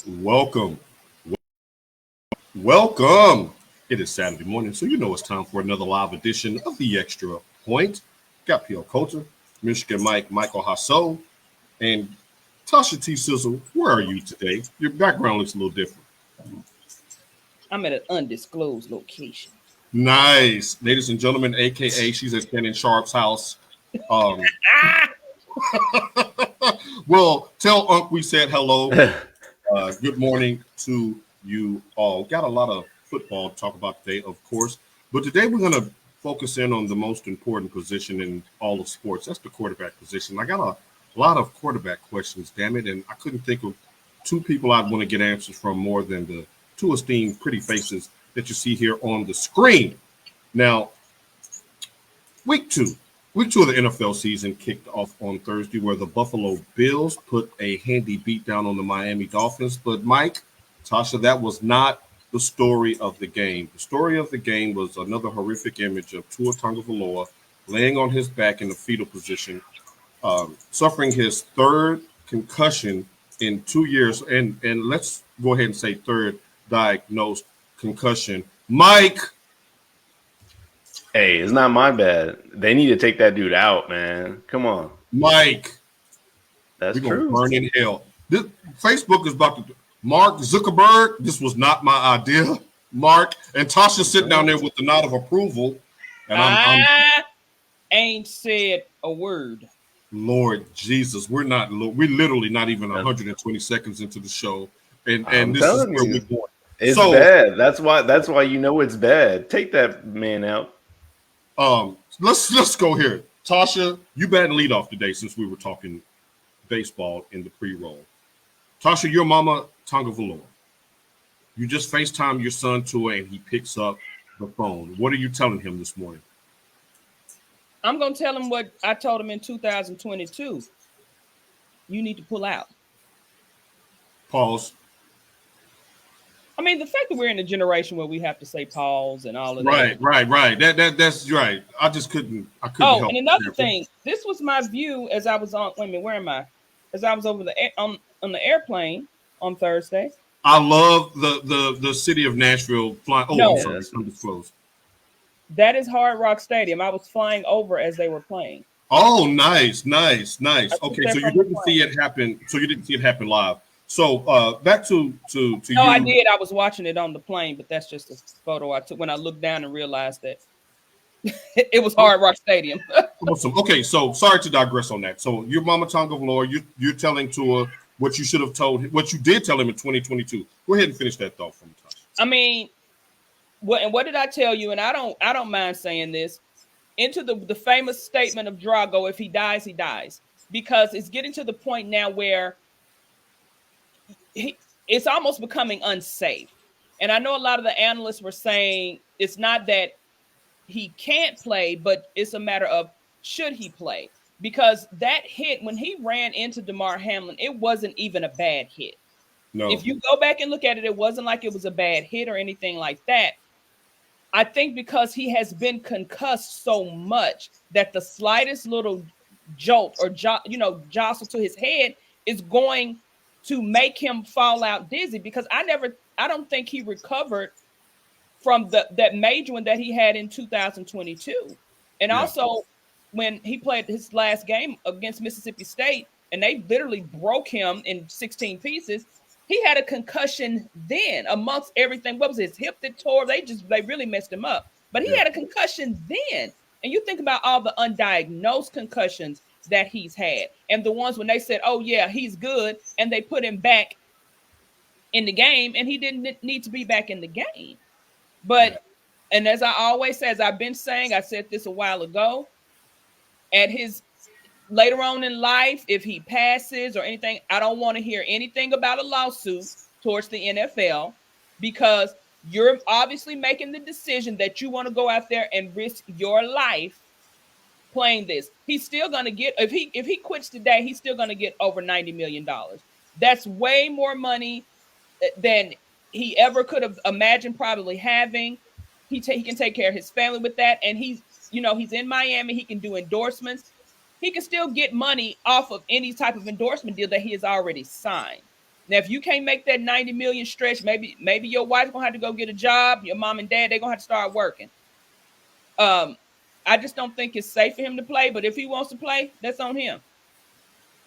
Welcome. Welcome. It is Saturday morning, so you know it's time for another live edition of the Extra Point. Got P.O. Coulter, Michigan Michael Hasso, and Tasha T. Sizzle. Where are you today? Your background looks a little different. I'm at an undisclosed location. Nice. Ladies and gentlemen, a.k.a. she's at Shannon Sharp's house. Um, well, tell Unc we said hello. Good morning to you all. Got a lot of football to talk about today, of course, but today we're going to focus in on the most important position in all of sports. That's the quarterback position. I got a lot of quarterback questions, damn it, and I couldn't think of two people I'd want to get answers from more than the two esteemed pretty faces that you see here on the screen. Now, week two. Week two of the NFL season kicked off on Thursday, where the Buffalo Bills put a handy beat down on the Miami Dolphins. But Mike, Tasha, that was not the story of the game. The story of the game was another horrific image of Tua Tagovailoa laying on his back in the fetal position, suffering his third concussion in 2 years, and let's go ahead and say third diagnosed concussion. Mike. Hey, it's not my bad. They need to take that dude out, man. Come on. Mike. That's We're true. Burn in hell. This Facebook is about to Mark Zuckerberg. This was not my idea. Mark and Tasha sitting down there with the nod of approval. And I ain't said a word. Lord Jesus, we're literally not even 120 seconds into the show. And this is where we're going. It's bad. That's why you know it's bad. Take that man out. Let's go here. Tasha, you batting leadoff today since we were talking baseball in the pre-roll. Tasha, your mama Tagovailoa. You just FaceTime your son Tua and he picks up the phone. What are you telling him this morning? I'm going to tell him what I told him in 2022. You need to pull out. Pause. I mean, the fact that we're in a generation where we have to say pause and all of that. Right. That's right. I couldn't help. And another thing, this was my view as I was on. Wait a minute, where am I? As I was over on the airplane on Thursday. I love the city of Nashville flying. Oh, no. I'm sorry, it's undisclosed. That is Hard Rock Stadium. I was flying over as they were playing. Oh, nice. Okay, so you didn't see it happen. So you didn't see it happen live. So back to you. No, I did. I was watching it on the plane, but that's just a photo I took when I looked down and realized that it was Hard Rock Stadium. Awesome. Okay, so sorry to digress on that. So your mama Tagovailoa, you're telling Tua what you should have told him, what you did tell him in 2022. Go ahead and finish that thought for me, Tasha. I mean, what did I tell you? And I don't mind saying this. Into the famous statement of Drago, if he dies, he dies. Because it's getting to the point now where it's almost becoming unsafe. And I know a lot of the analysts were saying it's not that he can't play, but it's a matter of should he play? Because that hit, when he ran into DeMar Hamlin, it wasn't even a bad hit. No. If you go back and look at it, it wasn't like it was a bad hit or anything like that. I think because he has been concussed so much that the slightest little jolt or jostle to his head is going to make him fall out dizzy, because I don't think he recovered from that major one that he had in 2022. And also when he played his last game against Mississippi State and they literally broke him in 16 pieces, he had a concussion then amongst everything. What was his hip that tore? They really messed him up. But he had a concussion then. And you think about all the undiagnosed concussions that he's had, and the ones when they said, oh yeah, he's good, and they put him back in the game and he didn't need to be back in the game. But and as I always say, as I've been saying, I said this a while ago, at his later on in life, if he passes or anything, I don't want to hear anything about a lawsuit towards the NFL, because you're obviously making the decision that you want to go out there and risk your life playing this. He's still going to get, if he quits today, he's still going to get over $90 million. That's way more money than he ever could have imagined probably having. He can take care of his family with that. And he's in Miami. He can do endorsements. He can still get money off of any type of endorsement deal that he has already signed. Now, if you can't make that 90 million stretch, maybe your wife's gonna have to go get a job. Your mom and dad, they're gonna have to start working. I just don't think it's safe for him to play. But if he wants to play, that's on him.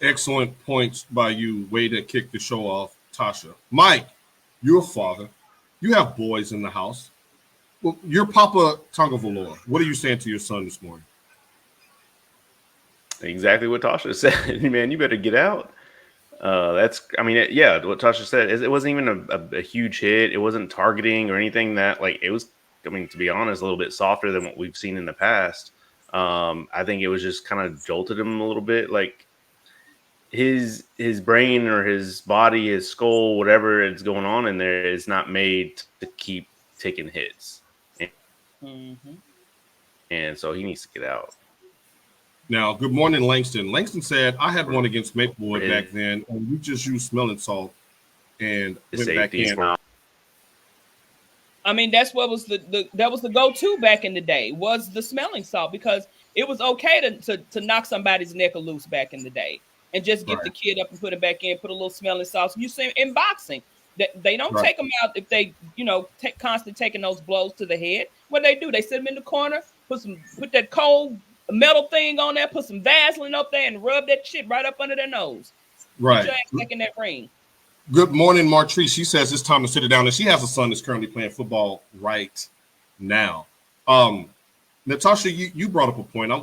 Excellent points by you. Way to kick the show off, Tasha. Mike, you're a father. You have boys in the house. Well, you're Papa Tongavalor. What are you saying to your son this morning? Exactly what Tasha said. Man, you better get out. What Tasha said is it wasn't even a huge hit. It wasn't targeting or anything that it was. I mean, to be honest, a little bit softer than what we've seen in the past. I think it was just kind of jolted him a little bit. Like his brain or his body, his skull, whatever is going on in there is not made to keep taking hits. And so he needs to get out. Now, good morning, Langston. Langston said, I had one against Maplewood back then, and we just used smelling salt and went back in. I mean, that's what was that was the go-to back in the day, was the smelling salt, because it was okay to knock somebody's neck loose back in the day and just get the kid up and put it back in, put a little smelling salt. You see in boxing, they don't take them out if they, constantly taking those blows to the head. What they do, they sit them in the corner, put that cold metal thing on there, put some Vaseline up there, and rub that shit right up under their nose. Right. Get your ass back in that ring. Good morning, Martrice. She says it's time to sit it down, and she has a son that's currently playing football right now. Natasha, you brought up a point.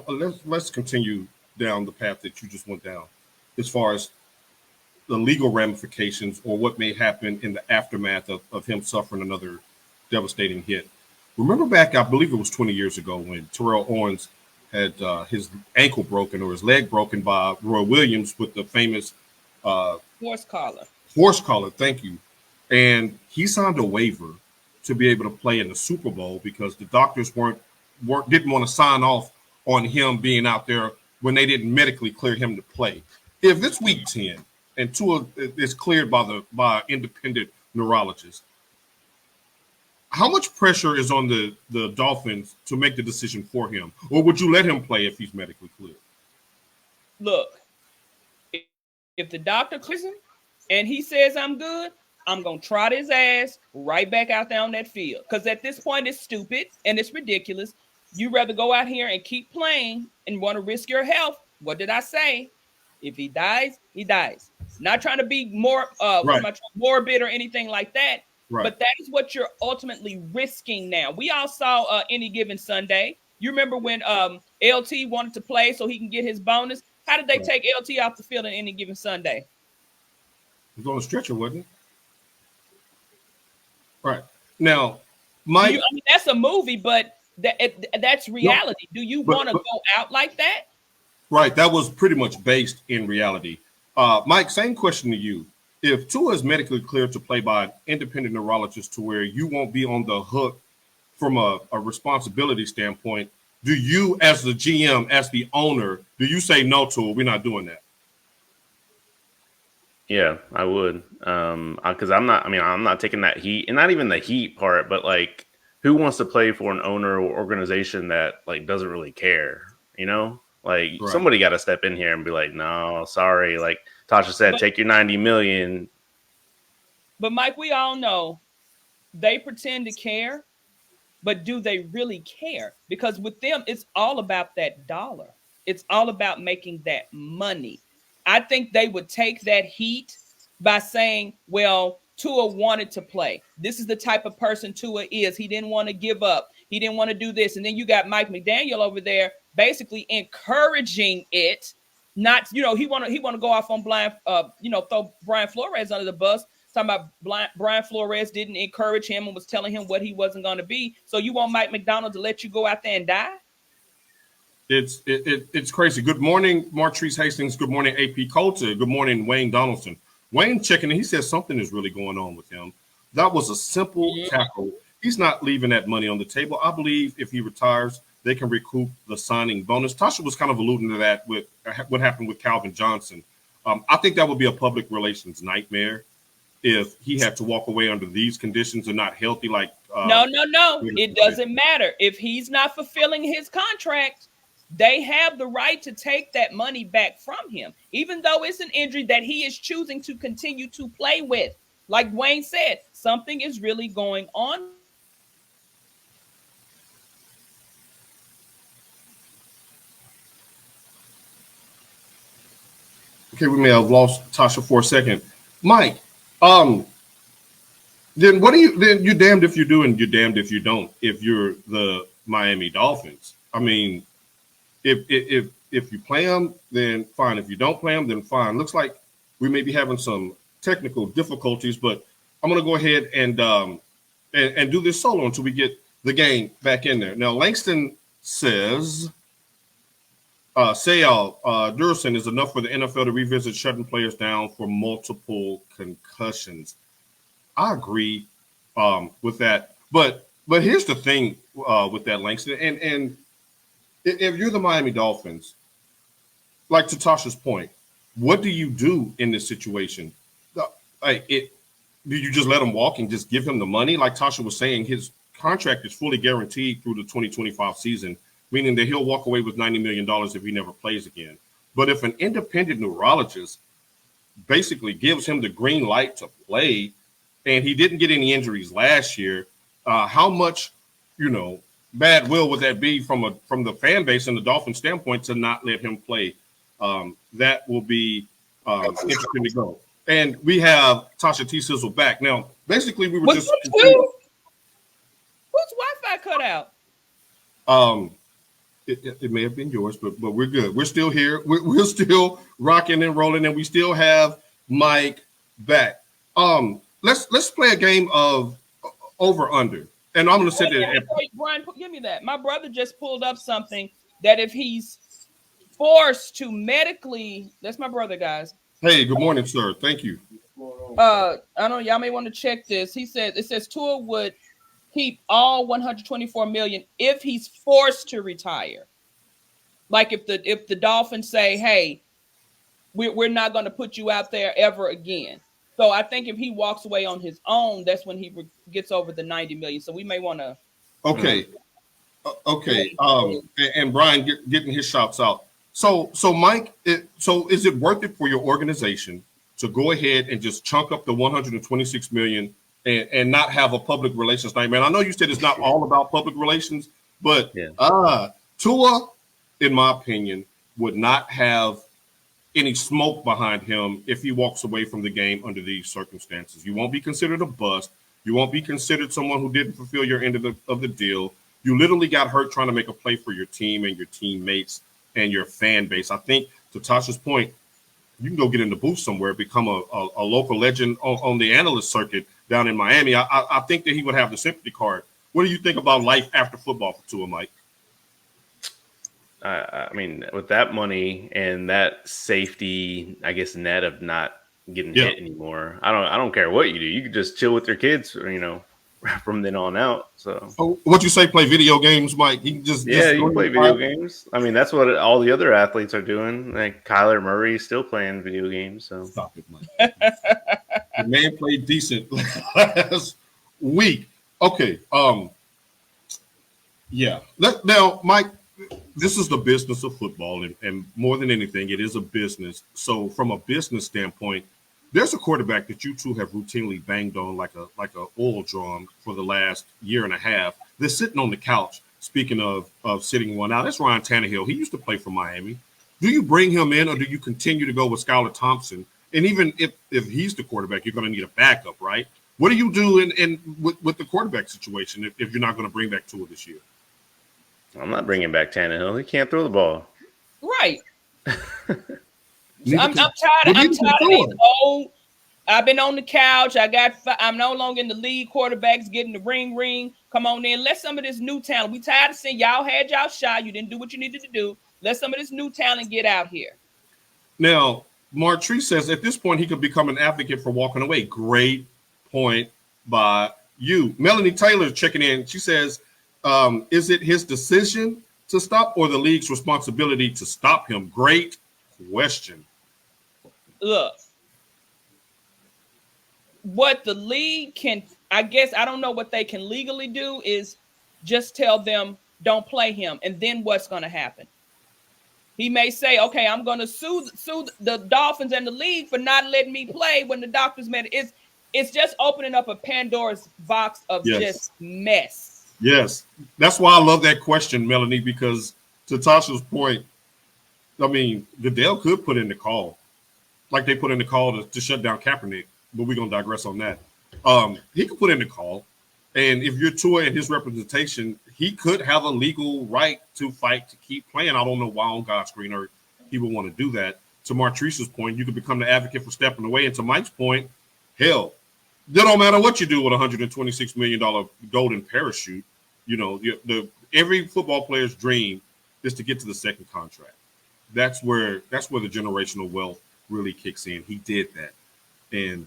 Let's continue down the path that you just went down, as far as the legal ramifications or what may happen in the aftermath of him suffering another devastating hit. Remember back, I believe it was 20 years ago, when Terrell Owens had his ankle broken or his leg broken by Roy Williams with the famous horse collar. Horse collar, thank you. And he signed a waiver to be able to play in the Super Bowl because the doctors didn't want to sign off on him being out there when they didn't medically clear him to play. If it's week 10 and Tua is cleared by independent neurologist, how much pressure is on the Dolphins to make the decision for him? Or would you let him play if he's medically cleared? Look, if the doctor clears him and he says I'm good, I'm going to trot his ass right back out there on that field. Because at this point, it's stupid and it's ridiculous. You'd rather go out here and keep playing and want to risk your health. What did I say? If he dies, he dies. Not trying to be more morbid or anything like that. Right. But that is what you're ultimately risking now. We all saw Any Given Sunday. You remember when LT wanted to play so he can get his bonus? How did they take LT off the field on Any Given Sunday? He was on a stretcher, wasn't he? Right. Now, Mike. That's a movie, but that's reality. Do you want to go out like that? Right. That was pretty much based in reality. Mike, same question to you. If Tua is medically cleared to play by an independent neurologist to where you won't be on the hook from a responsibility standpoint, do you, as the GM, as the owner, do you say no, Tua, we're not doing that? Yeah, I would. Because I'm not taking that heat, and not even the heat part, but who wants to play for an owner or organization that doesn't really care? Somebody got to step in here and be like, no, sorry. Like Tasha said, take your 90 million. But Mike, we all know they pretend to care, but do they really care? Because with them, it's all about that dollar. It's all about making that money. I think they would take that heat by saying, well, Tua wanted to play. This is the type of person Tua is. He didn't want to give up. He didn't want to do this. And then you got Mike McDaniel over there basically encouraging it. Not, he want to go off on throw Brian Flores under the bus. Talking about Brian Flores didn't encourage him and was telling him what he wasn't going to be. So you want Mike McDonald to let you go out there and die? It's crazy. Good morning, Martrice Hastings. Good morning, AP Coulter. Good morning, Wayne Donaldson. Wayne checking in. He says something is really going on with him. That was a simple tackle. He's not leaving that money on the table. I believe if he retires, they can recoup the signing bonus. Tasha was kind of alluding to that with what happened with Calvin Johnson. I think that would be a public relations nightmare if he had to walk away under these conditions and not healthy. No. It doesn't matter. If he's not fulfilling his contract, they have the right to take that money back from him, even though it's an injury that he is choosing to continue to play with. Like Wayne said, something is really going on. Okay, we may have lost Tasha for a second. Mike, um, then what do you? Then you're damned if you do, and you're damned if you don't. If you're the Miami Dolphins, I mean, if you play them, then fine. If you don't play them, then fine. Looks like we may be having some technical difficulties, but I'm going to go ahead and do this solo until we get the game back in there. Now, Langston says, Durson is enough for the NFL to revisit shutting players down for multiple concussions. I agree with that, but here's the thing with that, Langston, and if you're the Miami Dolphins, like to Tasha's point, what do you do in this situation? Do you just let him walk and just give him the money? Like Tasha was saying, his contract is fully guaranteed through the 2025 season, meaning that he'll walk away with $90 million if he never plays again. But if an independent neurologist basically gives him the green light to play, and he didn't get any injuries last year, how much, bad will would that be from the fan base and the Dolphin standpoint to not let him play? That will be interesting to go. And we have Tasha T. Sizzle back. Now, basically, we were Who's Wi-Fi cut out? It may have been yours, but we're good. We're still here. We're still rocking and rolling, and we still have Mike back. Let's play a game of over under. And I'm going to sit there. Brian, give me that. My brother just pulled up something that if he's forced to medically, that's my brother, guys. Hey, good morning, sir. Thank you. I don't know. Y'all may want to check this. It says Tua would keep all 124 million if he's forced to retire. Like if the Dolphins say, hey, we're not going to put you out there ever again. So I think if he walks away on his own, that's when he gets over the 90 million. So we may want to. Okay. Okay. And Brian getting his shots out. So Mike, is it worth it for your organization to go ahead and just chunk up the 126 million and not have a public relations nightmare? I know you said it's not all about public relations, but Tua, in my opinion, would not have any smoke behind him if he walks away from the game under these circumstances. You won't be considered a bust. You won't be considered someone who didn't fulfill your end of the deal. You literally got hurt trying to make a play for your team and your teammates and your fan base. I think, to Tasha's point, you can go get in the booth somewhere, become a local legend on the analyst circuit down in Miami. I think that he would have the sympathy card. What do you think about life after football for Tua, Mike? I mean, with that money and that safety, I guess, net of not getting hit anymore, I don't care what you do. You can just chill with your kids, from then on out. So, what you say? Play video games, Mike? You can play video games. I mean, that's what all the other athletes are doing. Like Kyler Murray is still playing video games. So stop it, Mike. The man played decent last week. Okay. Now, Mike, this is the business of football, and more than anything, it is a business. So, from a business standpoint, there's a quarterback that you two have routinely banged on like a oil drum for the last year and a half. They're sitting on the couch. Speaking of sitting one out, that's Ryan Tannehill. He used to play for Miami. Do you bring him in, or do you continue to go with Skylar Thompson? And even if he's the quarterback, you're going to need a backup, right? What do you do with the quarterback situation if you're not going to bring back Tua this year? I'm not bringing back Tannehill. He can't throw the ball. Right. I'm tired of these old. I've been on the couch. I'm no longer in the league. Quarterbacks getting the ring. Come on in. Let some of this new talent. We tired of seeing y'all had y'all shot. You didn't do what you needed to do. Let some of this new talent get out here. Now, Martree says at this point he could become an advocate for walking away. Great point by you. Melanie Taylor checking in. She says, is it his decision to stop or the league's responsibility to stop him? Great question. Look, what the league can, I guess, I don't know what they can legally do is just tell them don't play him. And then what's going to happen? He may say, okay, I'm going to sue the Dolphins and the league for not letting me play when the doctors met. It's just opening up a Pandora's box of just mess. Yes. That's why I love that question, Melanie, because to Tasha's point, I mean, Goodell could put in the call, like they put in the call to shut down Kaepernick, but we're going to digress on that. He could put in the call, and if you're Tua and his representation, he could have a legal right to fight to keep playing. I don't know why on God's green earth he would want to do that. To Martrice's point, you could become the advocate for stepping away. And to Mike's point, hell, it don't matter what you do with $126 million golden parachute. You know, every football player's dream is to get to the second contract. That's where the generational wealth really kicks in. He did that, and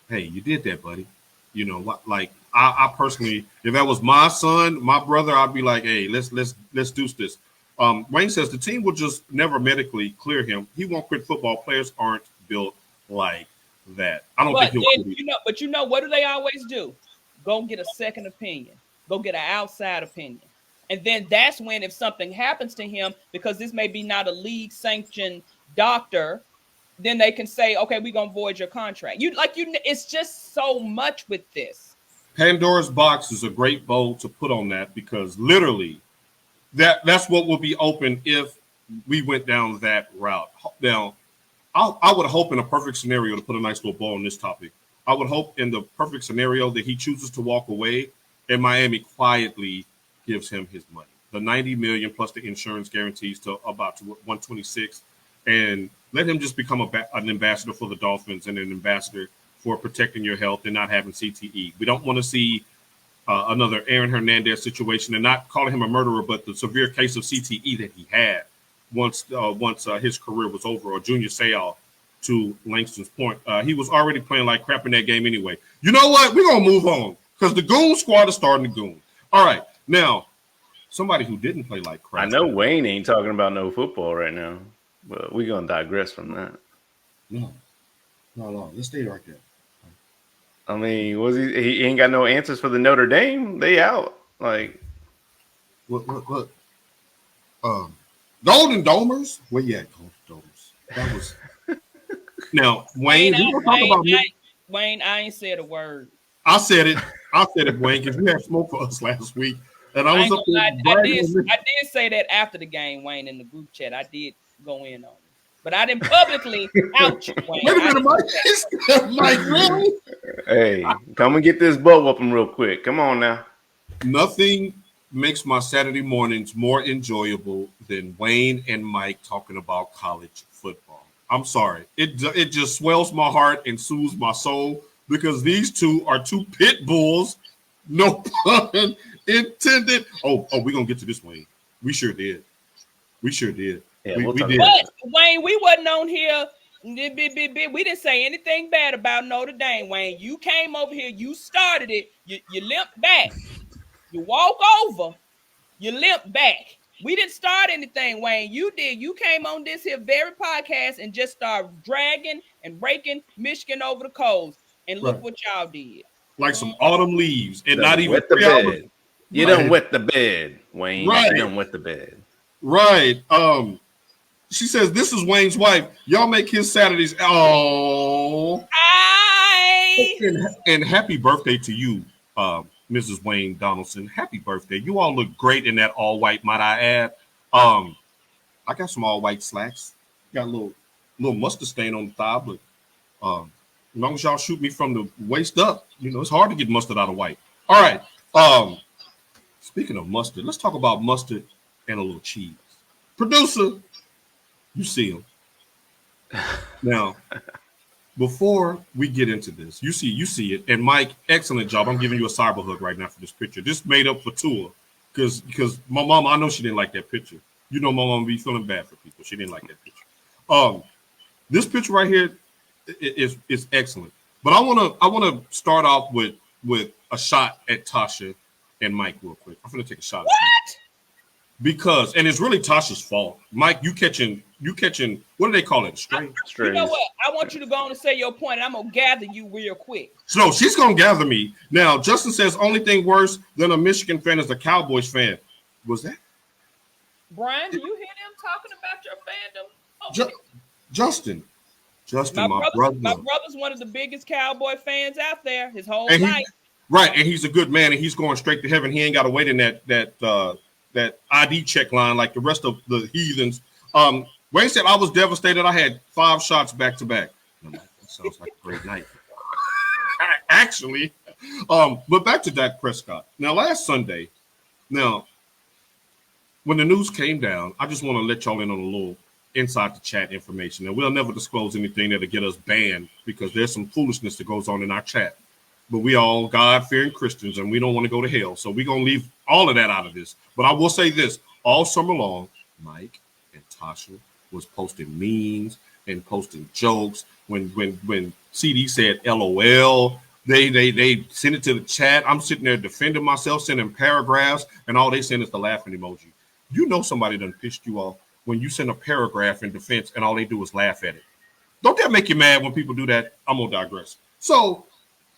hey, you did that, buddy. You know, like I personally, if that was my son, my brother, I'd be like, hey, let's do this. Wayne says the team will just never medically clear him. He won't quit football. Players aren't built like that. I don't think he'll. But what do they always do? Go get a second opinion. Go get an outside opinion. And then that's when, if something happens to him, because this may be not a league sanctioned doctor, then they can say, okay, we're going to void your contract. It's just so much with this. Pandora's box is a great bow to put on that, because literally that's what will be open if we went down that route. Now, I would hope in a perfect scenario, to put a nice little bow on this topic, I would hope in the perfect scenario that he chooses to walk away and Miami quietly gives him his money. The $90 million plus the insurance guarantees to about to 126, and let him just become an ambassador for the Dolphins and an ambassador for protecting your health and not having CTE. We don't want to see another Aaron Hernandez situation, and not calling him a murderer, but the severe case of CTE that he had once his career was over, or Junior Seau, to Langston's point. He was already playing like crap in that game anyway. You know what? We're going to move on, because the Goon Squad is starting to goon. All right. Now, somebody who didn't play like crap. I know Wayne ain't talking about no football right now, but we're going to digress from that. No. Let's stay right there. I mean, he ain't got no answers for the Notre Dame. They out. Like, what? Golden Domers? Where you at, Golden Domers? That was. Now, Wayne, Wayne, I ain't said a word. I said it, Wayne, because you had smoke for us last week. And I was up there. I did say that after the game, Wayne, in the group chat. I did go in on it. But I didn't publicly out you, Wayne. Wait a minute, Mike. Really? Hey, come and get this butt whooping real quick. Come on now. Nothing makes my Saturday mornings more enjoyable than Wayne and Mike talking about college football. I'm sorry. It just swells my heart and soothes my soul, because these two are two pit bulls. No pun intended. Oh, we're going to get to this, Wayne. We sure did. Yeah, we did. But, Wayne, we wasn't on here. We didn't say anything bad about Notre Dame, Wayne. You came over here. You started it. You limped back. You walk over. You limp back. We didn't start anything, Wayne. You did. You came on this here very podcast and just started dragging and raking Michigan over the coals. And look what y'all did. Like some autumn leaves, and not even wet the bed. You done wet the bed, Wayne. Right. You done wet the bed. Right. She says, this is Wayne's wife. Y'all make his Saturdays. Oh. And happy birthday to you, Mrs. Wayne Donaldson. Happy birthday. You all look great in that all white, might I add. I got some all white slacks. Got a little mustard stain on the thigh, but as long as y'all shoot me from the waist up, it's hard to get mustard out of white. All right. Speaking of mustard, let's talk about mustard and a little cheese. Producer, you see him. Now, before we get into this, you see it. And Mike, excellent job. I'm giving you a cyber hug right now for this picture. This made up for Tua, because my mom, I know she didn't like that picture. My mom be feeling bad for people. She didn't like that picture. This picture right here is excellent. But I wanna start off with a shot at Tasha and Mike real quick. I'm gonna take a shot at you. Because, and it's really Tasha's fault. Mike, you catching, what do they call it? Strays. You know what? I want you to go on and say your point, and I'm going to gather you real quick. So she's going to gather me. Now, Justin says, only thing worse than a Michigan fan is a Cowboys fan. Was that? Brian, do you hear them talking about your fandom. Justin, my my brother's one of the biggest Cowboy fans out there. His whole and life. Right, and he's a good man, and he's going straight to heaven. He ain't got to wait in that ID check line like the rest of the heathens. Wayne said I was devastated. I had 5 shots back to back. That sounds like a great night. Actually, but back to Dak Prescott. Now, last Sunday, when the news came down, I just want to let y'all in on a little inside the chat information. And we'll never disclose anything that'll get us banned because there's some foolishness that goes on in our chat. But we all God-fearing Christians, and we don't want to go to hell. So we're going to leave all of that out of this. But I will say this. All summer long, Mike and Tasha was posting memes and posting jokes. When CD said LOL, they sent it to the chat. I'm sitting there defending myself, sending paragraphs, and all they send is the laughing emoji. You know somebody done pissed you off when you send a paragraph in defense and all they do is laugh at it. Don't that make you mad when people do that? I'm going to digress. So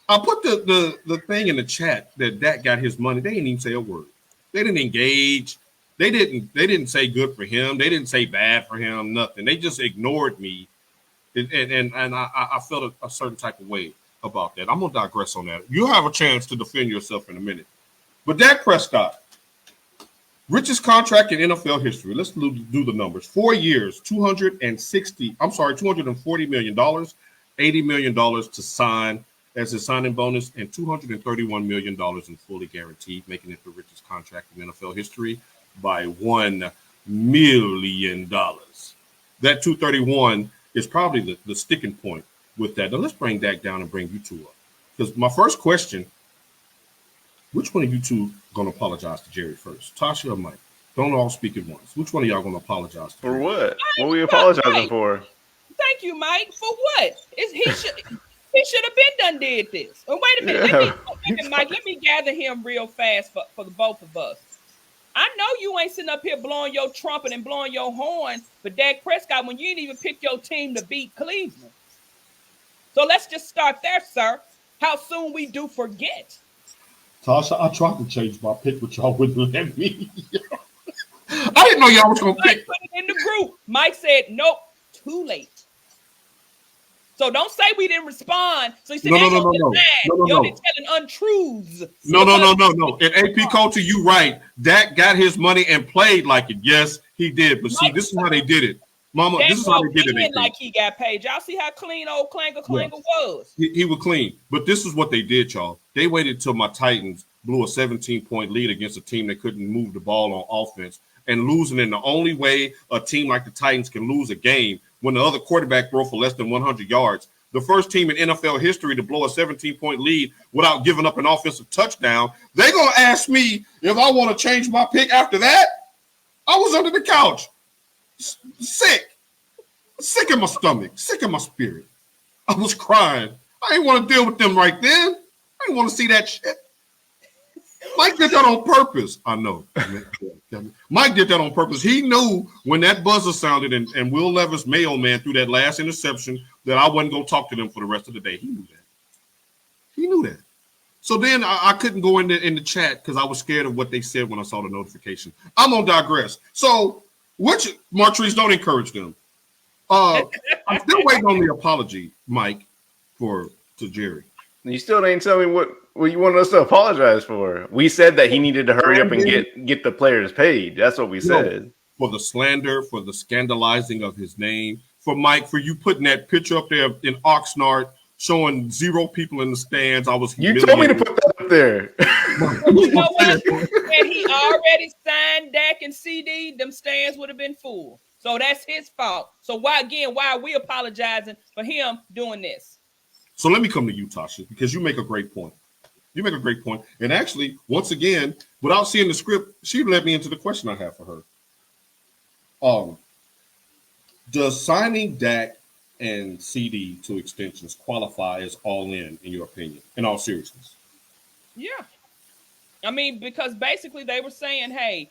I put the thing in the chat that Dak got his money. They didn't even say a word. They didn't engage. They didn't say good for him. They didn't say bad for him. Nothing. They just ignored me, and I felt a certain type of way about that. I'm gonna digress on that. You'll have a chance to defend yourself in a minute. But Dak Prescott, richest contract in NFL history. Let's do the numbers. 4 years, $240 million, $80 million to sign as his signing bonus, and $231 million in fully guaranteed, making it the richest contract in NFL history by $1 million. That 231 is probably the sticking point with that. Now let's bring Dak down and bring you two up. Because my first question, which one of you two going to apologize to Jerry first? Tasha or Mike? Don't all speak at once. Which one of y'all going to apologize to for Jerry? What? What are we apologizing for? Thank you, Mike. For what? He should have been done did this. Oh, wait a minute. Yeah. Mike, let me gather him real fast for the both of us. I know you ain't sitting up here blowing your trumpet and blowing your horn for Dak Prescott when you didn't even pick your team to beat Cleveland. So let's just start there, sir. How soon we do forget. Tasha, I tried to change my pick, but y'all wouldn't let me. I didn't know y'all was going to pick. Put it in the group. Mike said, nope, too late. So don't say we didn't respond. So you said, no. You're telling untruths. No. And AP Culture, you right. Dak got his money and played like it. Yes, he did. But see, this is how they did it. Mama, this is how they did it. Like he got paid. Y'all see how clean old Clanger was? He was clean. But this is what they did, y'all. They waited till my Titans blew a 17-point lead against a team that couldn't move the ball on offense. And losing in the only way a team like the Titans can lose a game when the other quarterback throw for less than 100 yards. The first team in NFL history to blow a 17-point lead without giving up an offensive touchdown. They're going to ask me if I want to change my pick after that. I was under the couch. Sick in my stomach, sick in my spirit. I was crying. I didn't want to deal with them right then. I didn't want to see that shit. Mike did that on purpose. I know. Mike did that on purpose. He knew when that buzzer sounded and Will Levis, mailman, threw that last interception that I wasn't going to talk to them for the rest of the day. He knew that. So then I couldn't go in the chat because I was scared of what they said when I saw the notification. I'm going to digress. So, which Martrice, don't encourage them. I'm still waiting on the apology, Mike, to Jerry. You still ain't tell me what you wanted us to apologize for. We said that he needed to hurry up and get the players paid. That's what we said. For the slander, for the scandalizing of his name, for Mike, for you putting that picture up there in Oxnard showing 0 people in the stands. I was humiliated. You told me to put that up there. You know what? When he already signed Dak and CD, them stands would have been full. So that's his fault. So why are we apologizing for him doing this? So let me come to you, Tasha, because you make a great point. And actually, once again, without seeing the script, she led me into the question I have for her. Does signing Dak and CD to extensions qualify as all in your opinion, in all seriousness? Yeah. I mean, because basically they were saying, hey,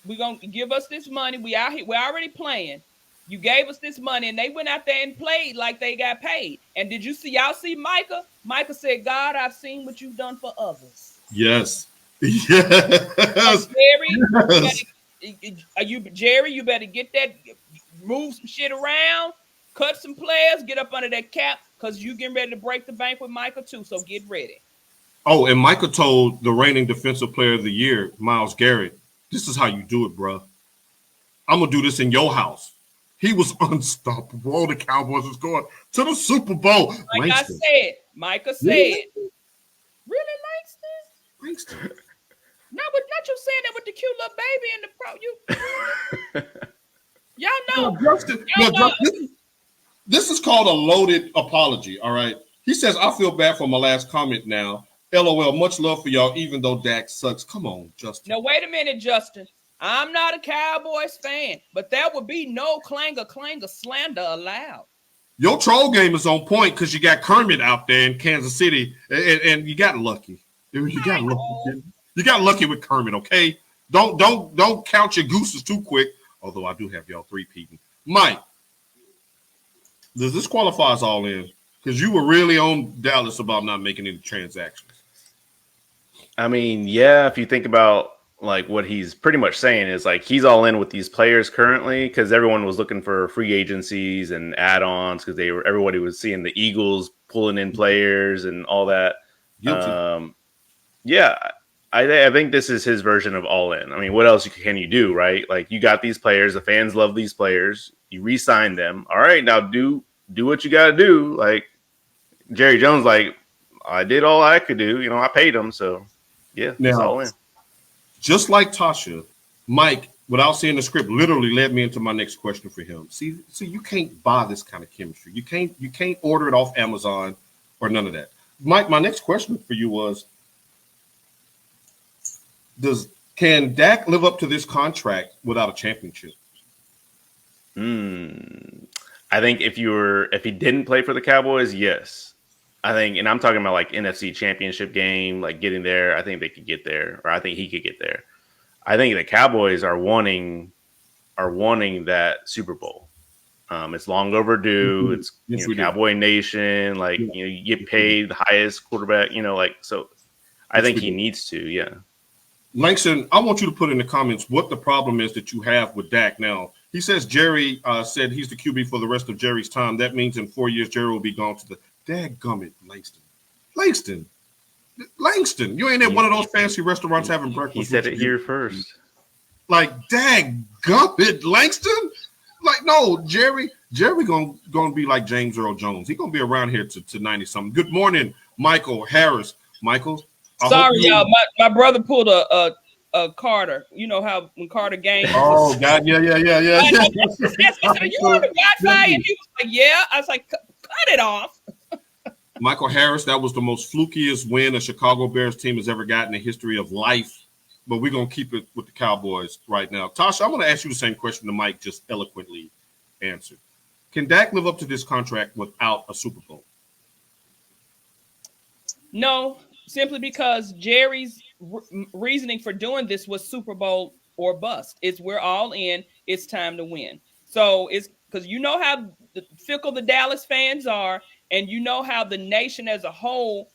we're going to give us this money. We're already playing. You gave us this money, and they went out there and played like they got paid. And did y'all see Micah? Micah said, God, I've seen what you've done for others. Yes. you Jerry? You better get that, move some shit around, cut some players, get up under that cap, because you getting ready to break the bank with Michael too. So get ready. Oh, and Micah told the reigning defensive player of the year, Myles Garrett, "This is how you do it, bro. I'm gonna do this in your house." He was unstoppable. Oh, the Cowboys was going to the Super Bowl. Like Langston. Micah said, really, Langston? Langston. Not you saying that with the cute little baby in the pro. Y'all know. Justin, this is called a loaded apology. All right. He says, "I feel bad for my last comment now. LOL. Much love for y'all, even though Dak sucks." Come on, Justin. Now wait a minute, Justin. I'm not a Cowboys fan, but there would be no clanger slander allowed. Your troll game is on point because you got Kermit out there in Kansas City, and you got lucky. You got lucky with Kermit. Okay, don't count your gooses too quick. Although I do have y'all three-peating. Mike, does this qualify as all in? Because you were really on Dallas about not making any transactions. I mean, yeah, if you think about like what he's pretty much saying is like he's all in with these players currently because everyone was looking for free agencies and add-ons because everybody was seeing the Eagles pulling in players and all that. Yeah, I think this is his version of all in. I mean, what else can you do, right? Like you got these players, the fans love these players, you re-sign them. All right, now do what you got to do. Like Jerry Jones, like I did all I could do. You know, I paid him, so yeah, it's all in. Just like Tasha, Mike, without seeing the script, literally led me into my next question for him. See, you can't buy this kind of chemistry. You can't order it off Amazon or none of that. Mike, my next question for you was, can Dak live up to this contract without a championship? I think if he didn't play for the Cowboys, yes. I think, and I'm talking about like NFC Championship game, like getting there. I think they could get there, or I think he could get there. I think the Cowboys are wanting that Super Bowl. It's long overdue. It's Cowboy Nation. Like you get paid the highest quarterback. So I think he needs to. Yeah. Langston, I want you to put in the comments what the problem is that you have with Dak now. He says Jerry said he's the QB for the rest of Jerry's time. That means in 4 years, Jerry will be gone to the dadgummit, Langston. You ain't at one of those fancy restaurants having breakfast. He said it here first. Like, dadgummit, Langston? Like, no, Jerry gonna be like James Earl Jones. He's gonna be around here to 90-something. Good morning, Michael Harris. Michael. Sorry, y'all. My brother pulled a Carter. You know how when Carter games. Oh God, yeah. I said, "You on the Wi-Fi?" And he was like, "Yeah." I was like, "Cut it off." Michael Harris, that was the most flukiest win a Chicago Bears team has ever gotten in the history of life. But we're gonna keep it with the Cowboys right now. Tasha, I want to ask you the same question that Mike just eloquently answered. Can Dak live up to this contract without a Super Bowl? No. Simply because Jerry's reasoning for doing this was Super Bowl or bust. We're all in. It's time to win. So it's because you know how fickle the Dallas fans are, and you know how the nation as a whole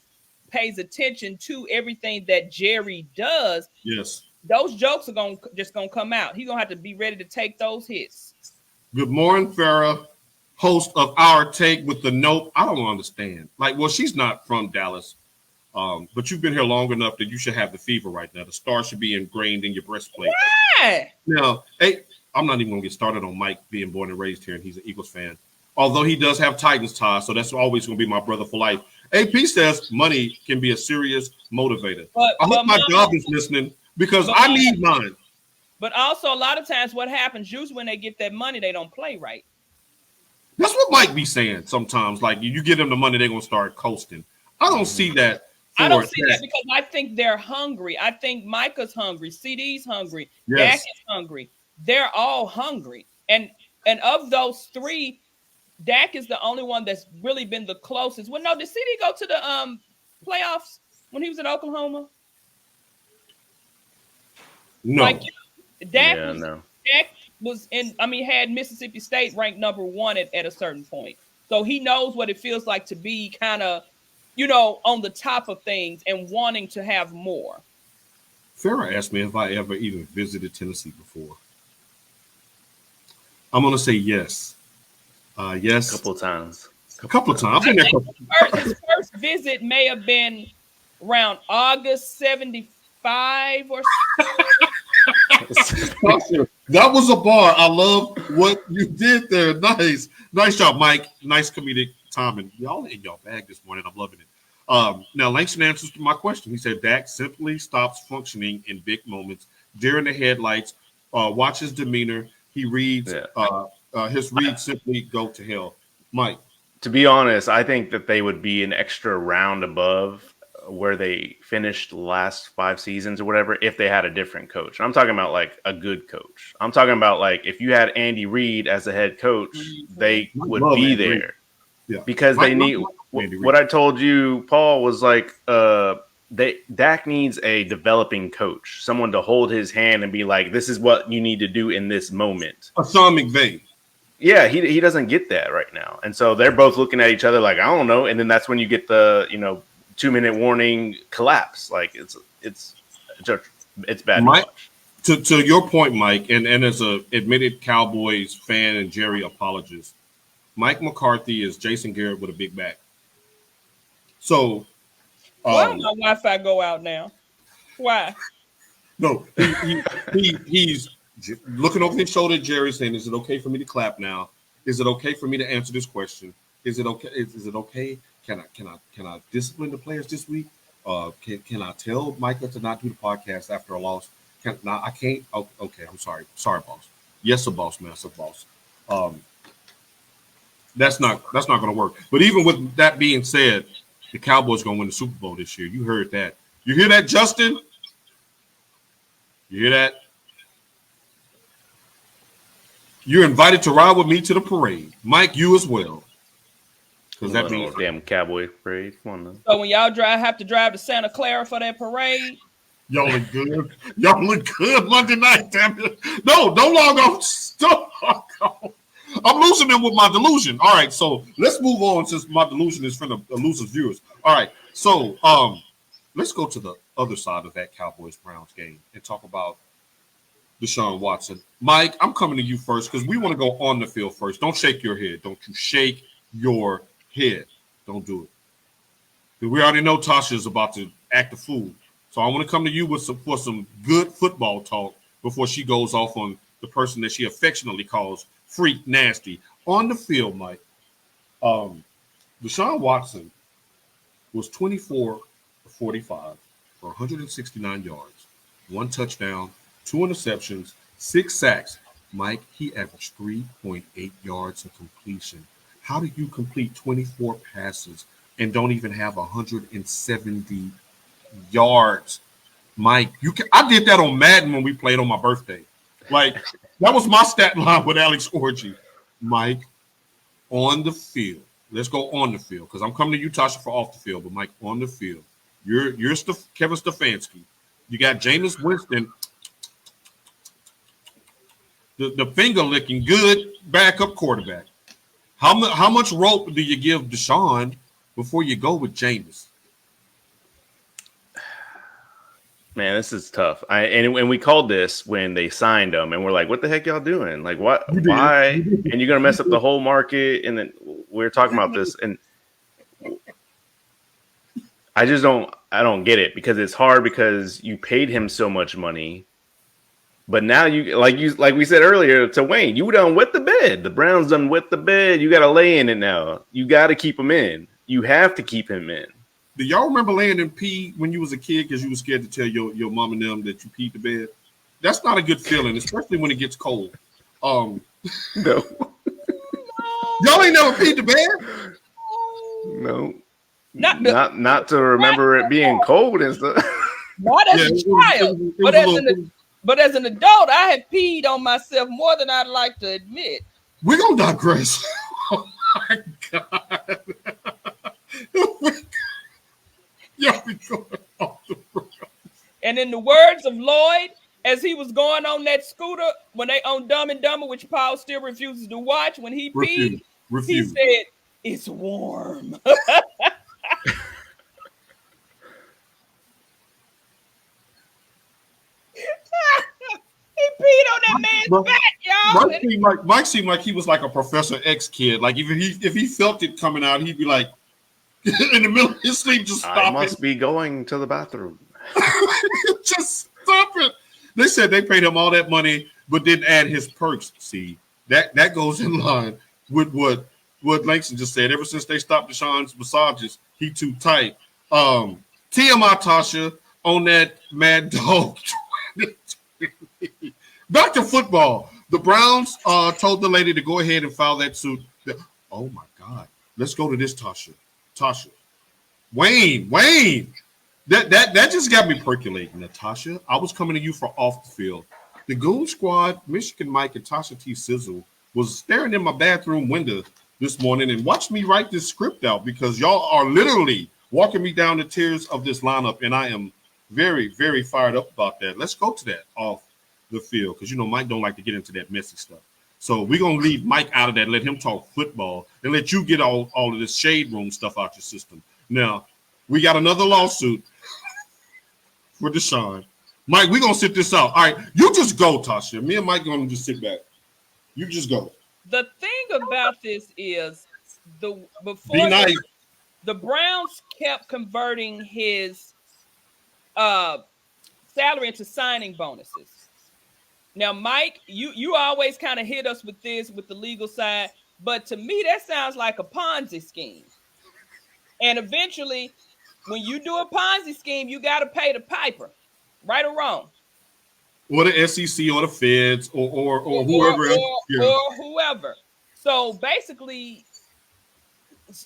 pays attention to everything that Jerry does. Yes. Those jokes are just gonna come out. He's gonna have to be ready to take those hits. Good morning, Farrah, host of Our Take with the Nope. I don't understand. Like, well, she's not from Dallas. But you've been here long enough that you should have the fever right now. The star should be ingrained in your breastplate. Why? Now, hey, I'm not even going to get started on Mike being born and raised here, and he's an Eagles fan. Although he does have Titans ties, so that's always going to be my brother for life. AP says money can be a serious motivator. I hope my job is listening because I need mine. But also, a lot of times what happens, usually when they get that money, they don't play right. That's what Mike be saying sometimes. Like, you give them the money, they're going to start coasting. I don't see that. I don't see that because I think they're hungry. I think Micah's hungry. CD's hungry. Yes. Dak is hungry. They're all hungry. And of those three, Dak is the only one that's really been the closest. Well, no, did CD go to the playoffs when he was in Oklahoma? No. Like, Dak was in, had Mississippi State ranked number 1 at a certain point. So he knows what it feels like to be kind of, on the top of things and wanting to have more. Farrah asked me if I ever even visited Tennessee before. I'm going to say yes. Yes. A couple of times. A couple of times. I think his first visit may have been around August 75 or That was a bar. I love what you did there. Nice job, Mike. Nice comedic timing. Y'all in y'all bag this morning. I'm loving it. Now, Langston answers to my question. He said Dak simply stops functioning in big moments. During the headlights, watch his demeanor. He reads, his reads simply go to hell. Mike. To be honest, I think that they would be an extra round above where they finished the last 5 seasons or whatever if they had a different coach. I'm talking about like a good coach. I'm talking about like if you had Andy Reid as the head coach, they would be there. Yeah. Because they need what I told you, Paul, was like Dak needs a developing coach, someone to hold his hand and be like, this is what you need to do in this moment. A Sean McVay. Yeah, he doesn't get that right now. And so they're both looking at each other like, I don't know. And then that's when you get the, 2-minute warning collapse. Like it's bad. Mike, to your point, Mike, and as a admitted Cowboys fan and Jerry apologist, Mike McCarthy is Jason Garrett with a big back. So why my Wi-Fi go out now? Why? No, he's looking over his shoulder at Jerry saying, is it okay for me to clap now? Is it okay for me to answer this question? Is it okay? Is it okay? Can I discipline the players this week? Can I tell Micah to not do the podcast after a loss? I can't. Oh, okay, I'm sorry. Sorry, boss. Yes, a boss, massive boss. That's not going to work. But even with that being said, the Cowboys going to win the Super Bowl this year. You heard that. You hear that, Justin? You hear that? You're invited to ride with me to the parade. Mike, you as well. Because that means damn Cowboy parade. Come on now. So when y'all have to drive to Santa Clara for that parade? Y'all look good. Y'all look good Monday night, damn it. No, don't log on. Stop. I'm losing them with my delusion. All right, so let's move on since my delusion is from the elusive viewers. All right, so let's go to the other side of that Cowboys-Browns game and talk about Deshaun Watson. Mike, I'm coming to you first because we want to go on the field first. Don't shake your head. Don't you shake your head. Don't do it. Because we already know Tasha is about to act a fool. So I want to come to you for some good football talk before she goes off on the person that she affectionately calls Freak Nasty. On the field, Mike, Deshaun Watson was 24 for 45 for 169 yards, 1 touchdown, 2 interceptions, 6 sacks. Mike, he averaged 3.8 yards of completion. How do you complete 24 passes and don't even have 170 yards? Mike, I did that on Madden when we played on my birthday. Like, that was my stat line with Alex Orgy. Mike, on the field. Let's go on the field because I'm coming to you, Tasha, for off the field. But, Mike, on the field. You're Kevin Stefanski. You got Jameis Winston. The finger-licking good backup quarterback. How much rope do you give Deshaun before you go with Jameis? Man, this is tough. And we called this when they signed him, and we're like, "What the heck y'all doing? Like, what? Why? And you're gonna mess up the whole market." And then we're talking about this, and I don't get it because it's hard because you paid him so much money, but now like we said earlier to Wayne, you done wet the bed. The Browns done wet the bed. You got to lay in it now. You got to keep him in. You have to keep him in. Do y'all remember laying in pee when you was a kid because you was scared to tell your mom and them that you peed the bed? That's not a good feeling, especially when it gets cold. No. Y'all ain't never peed the bed? No. Not to remember it being cold and stuff. Not as a child, but as an adult, I have peed on myself more than I'd like to admit. We're gonna digress. Oh my God. And in the words of Lloyd, as he was going on that scooter, when they on Dumb and Dumber, which Paul still refuses to watch, when he peed, he said, "It's warm." He's fat, y'all. Mike seemed like he was like a Professor X kid. Like if he felt it coming out, he'd be like in the middle of his sleep, just stop I must be going to the bathroom. Just stop it. They said they paid him all that money, but didn't add his perks. See, that goes in line with what Langston just said. Ever since they stopped Deshaun's massages, he too tight. TMI Tasha on that Mad Dog. Back to football. The Browns told the lady to go ahead and file that suit. Oh my God. Let's go to this Tasha. Wayne. That just got me percolating, Natasha. I was coming to you for off the field. The Goon Squad, Michigan Mike and Tasha T. Sizzle was staring in my bathroom window this morning and watched me write this script out because y'all are literally walking me down the tiers of this lineup, and I am very, very fired up about that. Let's go to that off the field because, Mike don't like to get into that messy stuff. So we're going to leave Mike out of that, let him talk football, and let you get all of this shade room stuff out your system. Now, we got another lawsuit for Deshaun. Mike, we're going to sit this out. All right, you just go, Tasha. Me and Mike going to just sit back. You just go. The thing about this is the Browns kept converting his salary into signing bonuses. Now, Mike, you always kind of hit us with this with the legal side, but to me that sounds like a Ponzi scheme. And eventually, when you do a Ponzi scheme, you got to pay the piper, right or wrong. Or the SEC or the feds or whoever else. Or whoever. So basically,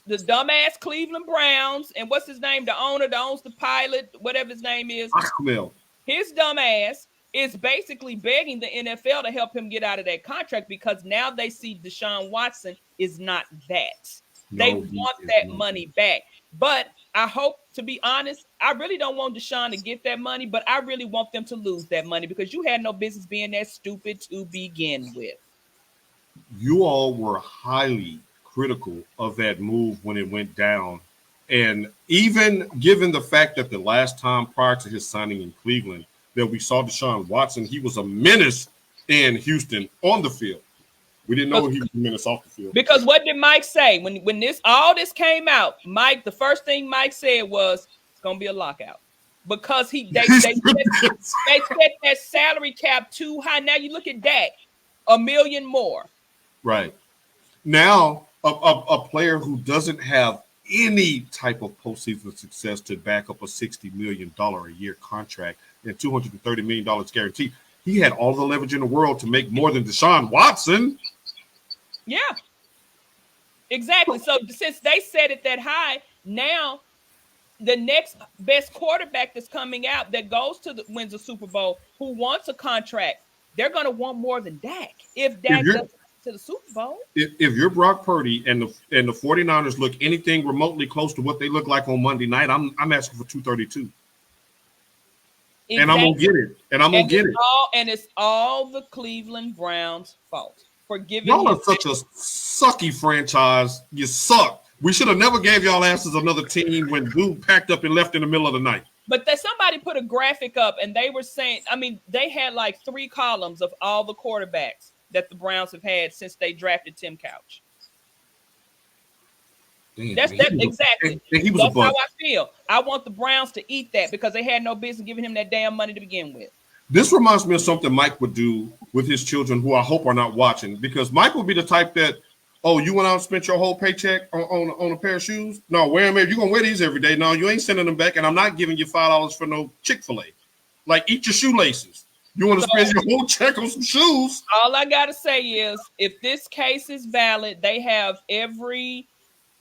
the dumbass Cleveland Browns and what's his name? The owner that owns the pilot, whatever his name is. His dumbass is basically begging the NFL to help him get out of that contract because now they see Deshaun Watson is not that. They want that money back. But I hope, to be honest, I really don't want Deshaun to get that money, but I really want them to lose that money because you had no business being that stupid to begin with. You all were highly critical of that move when it went down. And even given the fact that the last time prior to his signing in Cleveland that we saw Deshaun Watson, he was a menace in Houston on the field. We didn't know he was a menace off the field. Because what did Mike say? When all this came out, Mike, the first thing Mike said was, it's going to be a lockout. Because they set that salary cap too high. Now you look at Dak, $1 million more. Right. Now, a player who doesn't have any type of postseason success to back up a $60 million a year contract and $230 million guaranteed, he had all the leverage in the world to make more than Deshaun Watson. Yeah, exactly. So since they set it that high, now the next best quarterback that's coming out that goes to wins a Super Bowl, who wants a contract, they're going to want more than Dak. If Dak doesn't to the Super Bowl. If you're Brock Purdy and the 49ers look anything remotely close to what they look like on Monday night, I'm asking for 232. Exactly. And I'm gonna get it. And it's all the Cleveland Browns' fault for giving. Y'all are such a sucky franchise. You suck. We should have never gave y'all asses another team when dude packed up and left in the middle of the night. But somebody put a graphic up and they were saying, they had like 3 columns of all the quarterbacks that the Browns have had since they drafted Tim Couch. Damn, that's exactly. That's how I feel. I want the Browns to eat that because they had no business giving him that damn money to begin with. This reminds me of something Mike would do with his children, who I hope are not watching, because Mike would be the type that, oh, you went out and spent your whole paycheck on a pair of shoes? No, wear them. You're gonna wear these every day. No, you ain't sending them back, and I'm not giving you $5 for no Chick-fil-A. Like, eat your shoelaces. You want to spend your whole check on some shoes? All I gotta say is, if this case is valid, they have every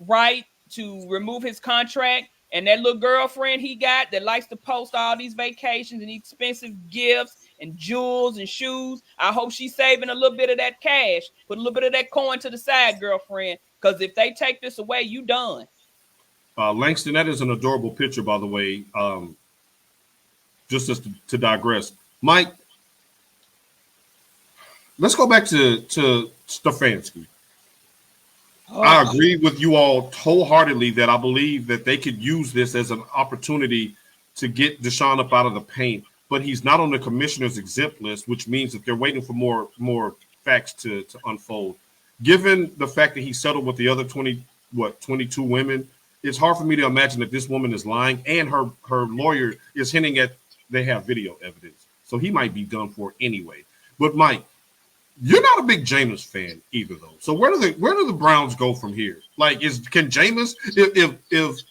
right to remove his contract. And that little girlfriend he got that likes to post all these vacations and expensive gifts and jewels and shoes, I hope she's saving a little bit of that cash. Put a little bit of that coin to the side, girlfriend. Because if they take this away, you done. Langston, that is an adorable picture, by the way. Just to digress. Mike, let's go back to Stefanski. I agree with you all wholeheartedly that I believe that they could use this as an opportunity to get Deshaun up out of the paint. but he's not on the commissioner's exempt list, which means that they're waiting for more facts to unfold. Given the fact that he settled with the other 22 women, it's hard for me to imagine that this woman is lying, and her lawyer is hinting at they have video evidence. So he might be done for anyway. But Mike, you're not a big Jameis fan either, though. So where do the Browns go from here? Like, can Jameis if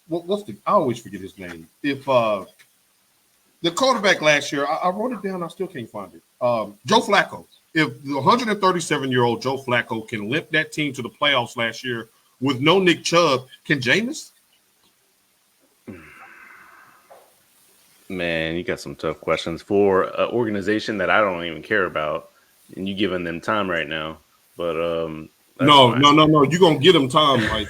what's the, I always forget his name. If the quarterback last year, I wrote it down, I still can't find it. Joe Flacco. If the 137-year-old Joe Flacco can limp that team to the playoffs last year with no Nick Chubb, can Jameis? Man, you got some tough questions for an organization that I don't even care about, and you giving them time right now. But no, you're gonna get them time, like.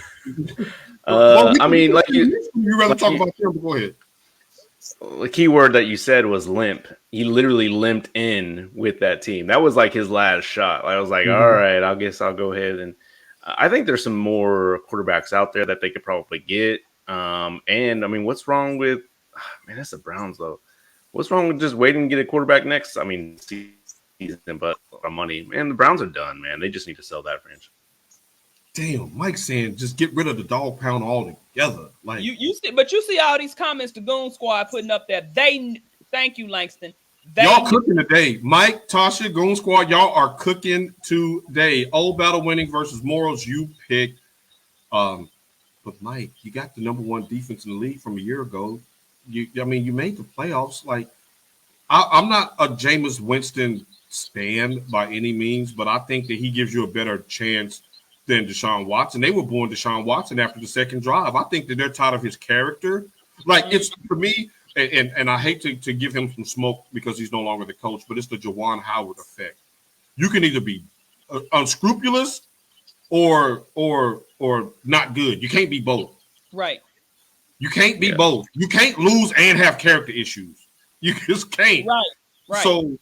I mean, like you rather talk about them, but go ahead. The key word that you said was limp. He literally limped in with that team. That was like his last shot. I was like, all right, I guess I'll go ahead. And I think there's some more quarterbacks out there that they could probably get. And I mean, what's wrong with, man, that's the Browns though. What's wrong with just waiting to get a quarterback next? I mean, season, but a lot of money. Man, the Browns are done, man. They just need to sell that franchise. Damn, Mike's saying just get rid of the dog pound altogether. Like you see all these comments the Goon Squad putting up there. Thank you, Langston. Y'all cooking today. Mike, Tasha, Goon Squad, y'all are cooking today. Old battle winning versus morals. You pick. But Mike, you got the number one defense in the league from a year ago. You made the playoffs. Like, I'm not a Jameis Winston stan by any means, but I think that he gives you a better chance than Deshaun Watson. They were born Deshaun Watson after the second drive. I think that they're tired of his character. Like, it's for me, and I hate to give him some smoke because he's no longer the coach, but it's the Juwan Howard effect. You can either be unscrupulous or not good. You can't be both. Right. You can't be both. You can't lose and have character issues. You just can't. Right. So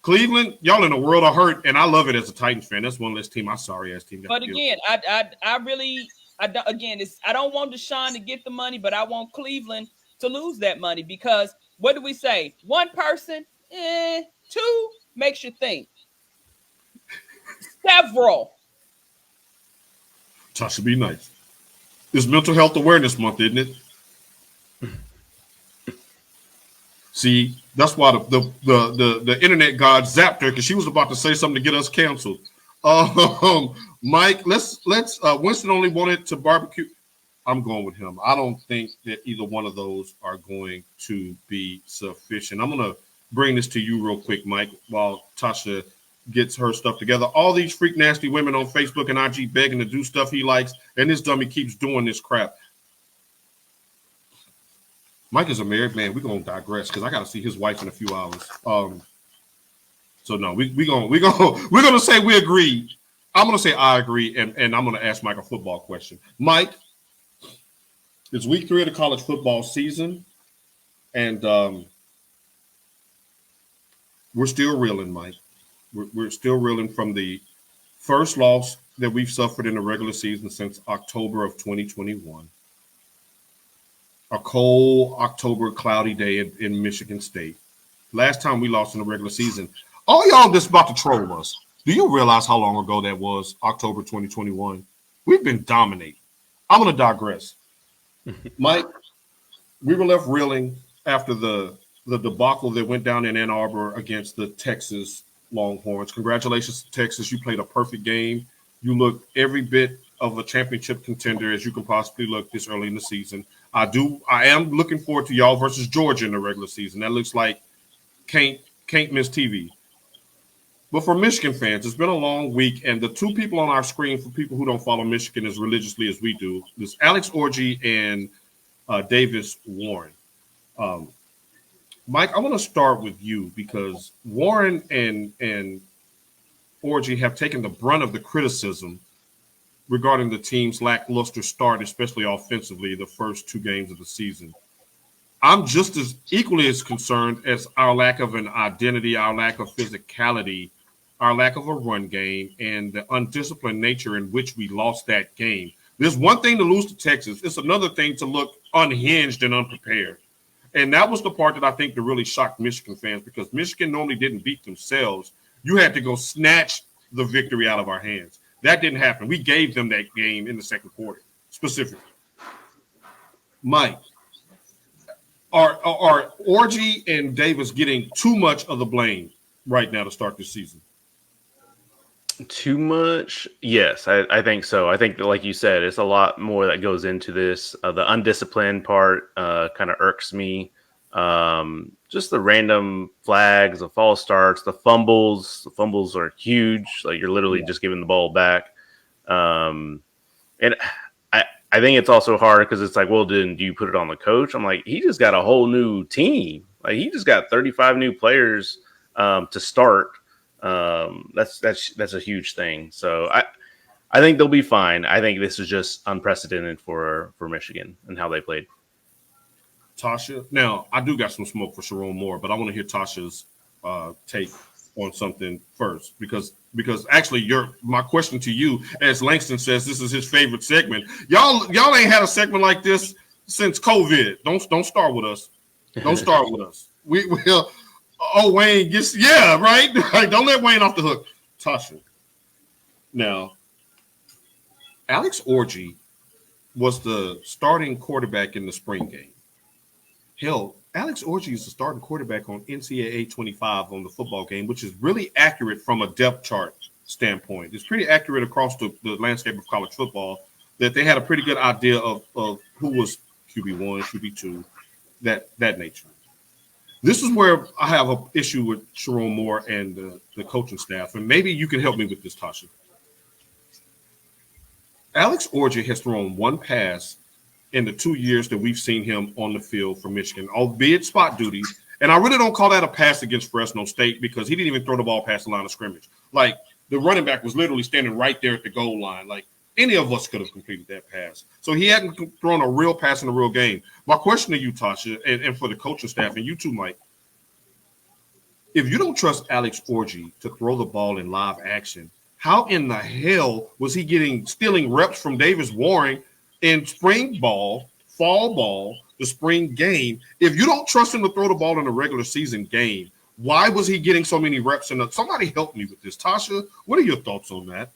Cleveland, y'all in a world of hurt, and I love it as a Titans fan. That's one less team. My sorry ass team. But again, I don't want Deshaun to get the money, but I want Cleveland to lose that money because what do we say? One person, two makes you think. Several. Tasha, be nice. It's Mental Health Awareness Month, isn't it? See, that's why the internet god zapped her because she was about to say something to get us canceled. Mike, let's Winston only wanted to barbecue. I'm going with him. I don't think that either one of those are going to be sufficient. I'm going to bring this to you real quick, Mike, while Tasha gets her stuff together. All these freak nasty women on Facebook and IG begging to do stuff he likes, and this dummy keeps doing this crap. Mike is a married man. We're gonna digress because I gotta see his wife in a few hours. So no, we're gonna say we agree. I'm gonna say I agree, and I'm gonna ask Mike a football question. Mike, it's week 3 of the college football season, and we're still reeling, Mike. We're still reeling from the first loss that we've suffered in the regular season since October of 2021. A cold October cloudy day in Michigan State. Last time we lost in the regular season. All y'all just about to troll us. Do you realize how long ago that was? October 2021. We've been dominating. I'm going to digress. Mike, we were left reeling after the debacle that went down in Ann Arbor against the Texas Longhorns. Congratulations to Texas. You played a perfect game. You looked every bit of a championship contender as you can possibly look this early in the season. I am looking forward to y'all versus Georgia in the regular season. That looks like can't miss TV. But for Michigan fans, it's been a long week, and the two people on our screen, for people who don't follow Michigan as religiously as we do, is Alex Orji and Davis Warren. Mike, I want to start with you because Warren and Orji have taken the brunt of the criticism regarding the team's lackluster start, especially offensively, the first 2 games of the season. I'm just as equally as concerned as our lack of an identity, our lack of physicality, our lack of a run game, and the undisciplined nature in which we lost that game. There's one thing to lose to Texas. It's another thing to look unhinged and unprepared. And that was the part that I think that really shocked Michigan fans, because Michigan normally didn't beat themselves. You had to go snatch the victory out of our hands. That didn't happen. We gave them that game in the second quarter, specifically. Mike, are Orgy and Davis getting too much of the blame right now to start this season? Too much? Yes, I think so. I think that, like you said, it's a lot more that goes into this. The undisciplined part kind of irks me. Just the random flags, the false starts, the fumbles. The fumbles are huge. Like, you're literally just giving the ball back. And I think it's also hard because it's like, well, do you put it on the coach? I'm like, he just got a whole new team. Like, he just got 35 new players to start. That's a huge thing. So I think they'll be fine. I think this is just unprecedented for Michigan and how they played. Tasha, now I do got some smoke for Sharon Moore, but I want to hear Tasha's take on something first, because actually my question to you, as Langston says, this is his favorite segment. Y'all ain't had a segment like this since COVID. Don't start with us. Don't start with us. We'll. Oh, Wayne gets, yeah, right? Don't let Wayne off the hook. Tasha. Now, Alex Orgy was the starting quarterback in the spring game. Hell, Alex Orgy is the starting quarterback on NCAA 25 on the football game, which is really accurate from a depth chart standpoint. It's pretty accurate across the landscape of college football, that they had a pretty good idea of who was QB1, QB2, that nature. This is where I have an issue with Sharon Moore and the coaching staff, and maybe you can help me with this, Tasha. Alex Orgy has thrown one pass in the 2 years that we've seen him on the field for Michigan, albeit spot duty. And I really don't call that a pass against Fresno State, because he didn't even throw the ball past the line of scrimmage. Like, the running back was literally standing right there at the goal line. Like, any of us could have completed that pass. So he hadn't thrown a real pass in a real game. My question to you, Tasha, and for the coaching staff, and you too, Mike, if you don't trust Alex Orgy to throw the ball in live action, how in the hell was he stealing reps from Davis Warren in spring ball, fall ball, the spring game? If you don't trust him to throw the ball in a regular season game, why was he getting so many reps? Somebody help me with this. Tasha, what are your thoughts on that?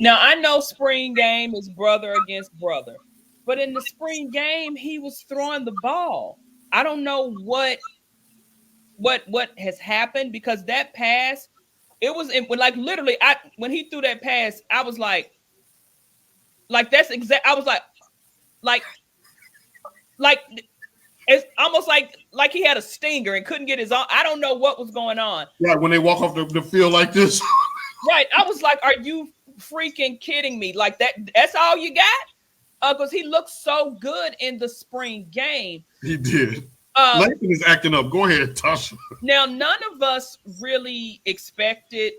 Now, I know spring game is brother against brother, but in the spring game, he was throwing the ball. I don't know what has happened, because that pass, it was like literally, when he threw that pass, I was like that's exact. I was like it's almost like he had a stinger and couldn't get his own. I don't know what was going on. Right, when they walk off the field like this. Right, I was like, are you freaking kidding me? Like, that's all you got? Because he looked so good in the spring game. He did. Langston is acting up. Go ahead, Tasha. Now, none of us really expected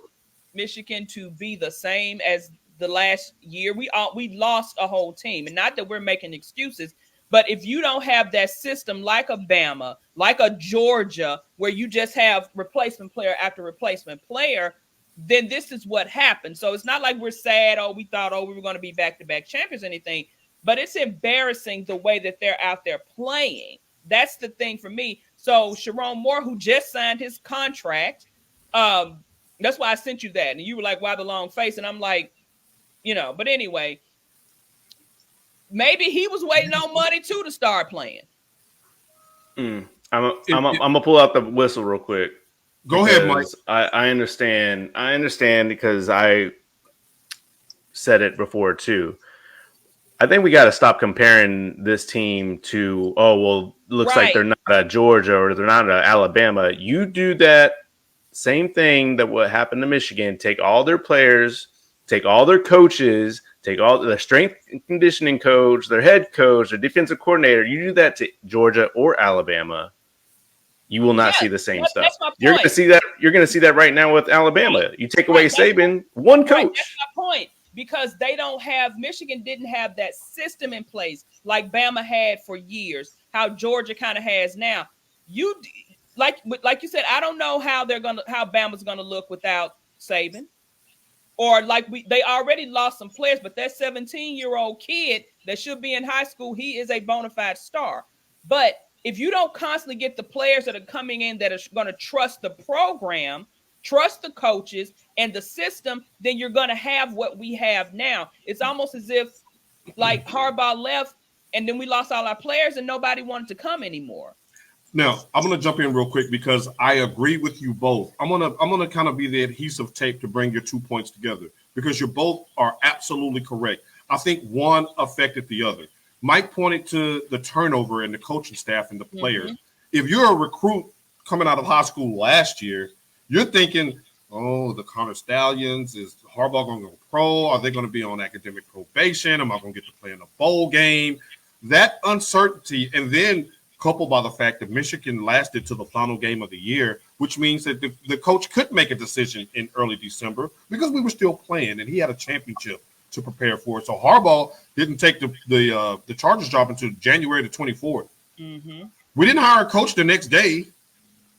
Michigan to be the same as the last year. We lost a whole team, and not that we're making excuses, but if you don't have that system like a Bama, like a Georgia, where you just have replacement player after replacement player, then this is what happened. So it's not like we're sad, we thought, we were going to be back-to-back champions or anything, but it's embarrassing the way that they're out there playing. That's the thing for me. So Sharon Moore, who just signed his contract, that's why I sent you that. And you were like, why the long face? And I'm like, but anyway, maybe he was waiting on money too to start playing. I'm gonna pull out the whistle real quick. Go ahead, Mike. I understand because I said it before too. I think we got to stop comparing this team to, looks like they're not a Georgia or they're not a Alabama. You do that same thing that what happened to Michigan. Take all their players, take all their coaches, take all the strength and conditioning coach, their head coach, their defensive coordinator. You do that to Georgia or Alabama, you will not see the same stuff. You're going to see that. You're going to see that right now with Alabama. You take away Saban, one coach. That's my point. Because Michigan didn't have that system in place like Bama had for years, how Georgia kind of has now. Like you said, I don't know how Bama's gonna look without Saban. Or they already lost some players, but that 17-year-old kid that should be in high school, he is a bona fide star. But if you don't constantly get the players that are coming in that are going to trust the program, trust the coaches and the system, then you're going to have what we have now. It's almost as if like Harbaugh left and then we lost all our players and nobody wanted to come anymore. Now, I'm going to jump in real quick because I agree with you both. I'm going to kind of be the adhesive tape to bring your 2 points together because you both are absolutely correct. I think one affected the other. Mike pointed to the turnover in the coaching staff and the players. If you're a recruit coming out of high school last year, you're thinking, oh, the Connor Stallions, is Harbaugh going to go pro? Are they going to be on academic probation? Am I going to get to play in a bowl game? That uncertainty, and then coupled by the fact that Michigan lasted to the final game of the year, which means that the coach could make a decision in early December because we were still playing and he had a championship to prepare for it. So Harbaugh didn't take the Chargers job until January the 24th. We didn't hire a coach the next day.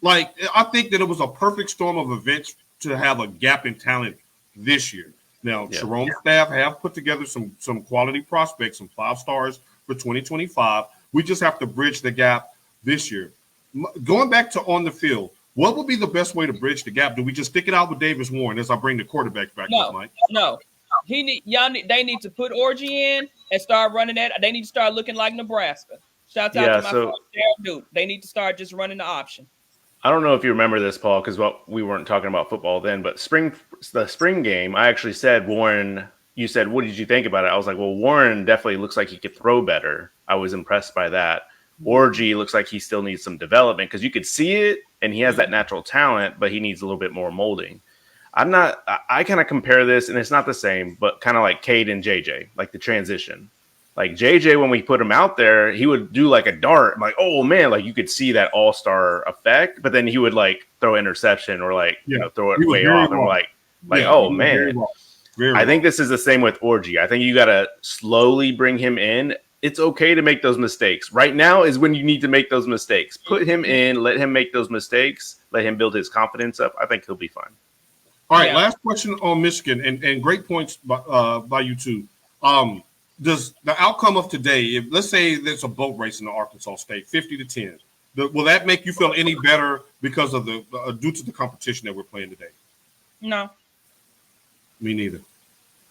Like, I think that it was a perfect storm of events to have a gap in talent this year. Now, Sharon's staff have put together some quality prospects, some 5 stars for 2025. We just have to bridge the gap this year. Going back to on the field, what would be the best way to bridge the gap? Do we just stick it out with Davis Warren as I bring the quarterbacks back up, Mike? No. They need to put Orgy in and start running that. They need to start looking like Nebraska. Shouts out to my friend Darren Duke. They need to start just running the option. I don't know if you remember this, Paul, because we weren't talking about football then, but the spring game, I actually said Warren. You said, what did you think about it? I was like, well, Warren definitely looks like he could throw better. I was impressed by that. Orgy looks like he still needs some development because you could see it and he has that natural talent, but he needs a little bit more molding. I kind of compare this, and it's not the same, but kind of like Cade and JJ, like the transition. Like JJ, when we put him out there, he would do like a dart. I'm like, oh man, like you could see that all-star effect, but then he would like throw interception or like throw it way off. And we're like, oh man. I think this is the same with Orgy. I think you got to slowly bring him in. It's okay to make those mistakes. Right now is when you need to make those mistakes. Put him in, let him make those mistakes, let him build his confidence up. I think he'll be fine. All right, last question on Michigan, and great points by you two. Does the outcome of today, if let's say there's a boat race in the Arkansas State, 50-10, will that make you feel any better because of due to the competition that we're playing today? No. Me neither.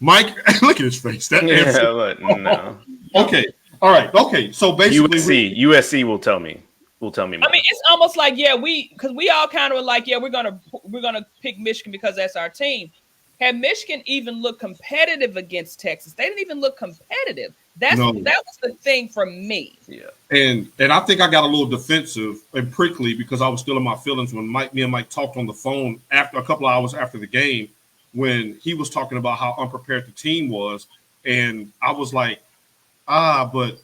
Mike, look at his face. That answer. But no. Okay. All right. Okay. So basically, USC will tell me. More. I mean, it's almost like because we all kind of were like, we're gonna pick Michigan because that's our team. Had Michigan even looked competitive against Texas? They didn't even look competitive. That was the thing for me. Yeah. And I think I got a little defensive and prickly because I was still in my feelings when me and Mike talked on the phone after a couple of hours after the game, when he was talking about how unprepared the team was. And I was like, but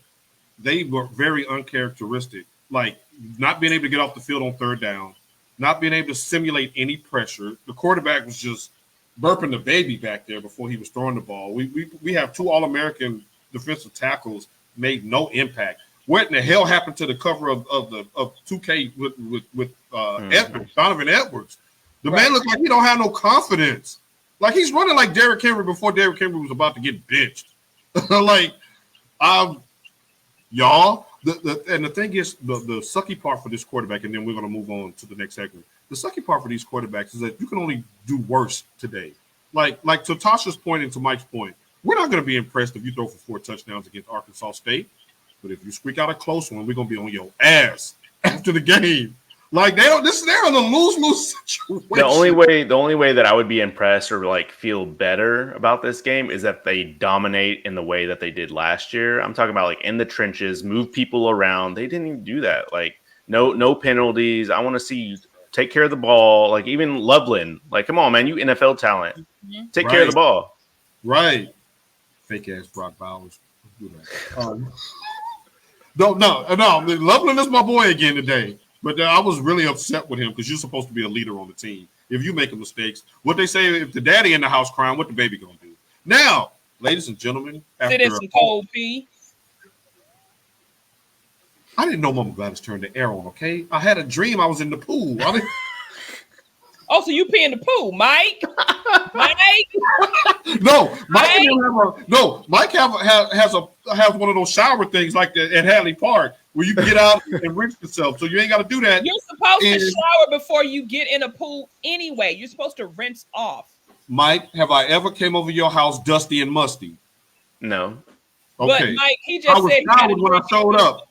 they were very uncharacteristic. Like not being able to get off the field on third down, not being able to simulate any pressure. The quarterback was just burping the baby back there before he was throwing the ball. We have 2 All-American defensive tackles, made no impact. What in the hell happened to the cover of 2K with Edwards, Donovan Edwards? The man looked like he don't have no confidence. Like he's running like Derrick Henry before Derrick Henry was about to get benched. Y'all. And the thing is, the sucky part for this quarterback, and then we're going to move on to the next segment. The sucky part for these quarterbacks is that you can only do worse today. Like to Tasha's point and to Mike's point, we're not going to be impressed if you throw for 4 touchdowns against Arkansas State. But if you squeak out a close one, we're going to be on your ass after the game. Like they're in a lose-lose situation. The only way that I would be impressed or like feel better about this game is that they dominate in the way that they did last year. I'm talking about like in the trenches, move people around. They didn't even do that. Like no penalties. I want to see you take care of the ball. Like even Loveland. Like come on, man, you NFL talent. Take care of the ball. Right. Fake ass Brock Bowers. No. Loveland is my boy again today. But I was really upset with him because you're supposed to be a leader on the team. If you make mistakes, what they say, if the daddy in the house crying, what the baby gonna do? Now, ladies and gentlemen, sit in some cold pee. I didn't know Mama Gladys turned the air on. Okay, I had a dream I was in the pool. Oh, so you pee in the pool, Mike? Mike? No, Mike has one of those shower things like that at Hadley Park where you can get out and rinse yourself. So you ain't got to do that. You're supposed to shower before you get in a pool anyway. You're supposed to rinse off. Mike, have I ever came over your house dusty and musty? No. Okay. But Mike, he just said he had a when I showed up.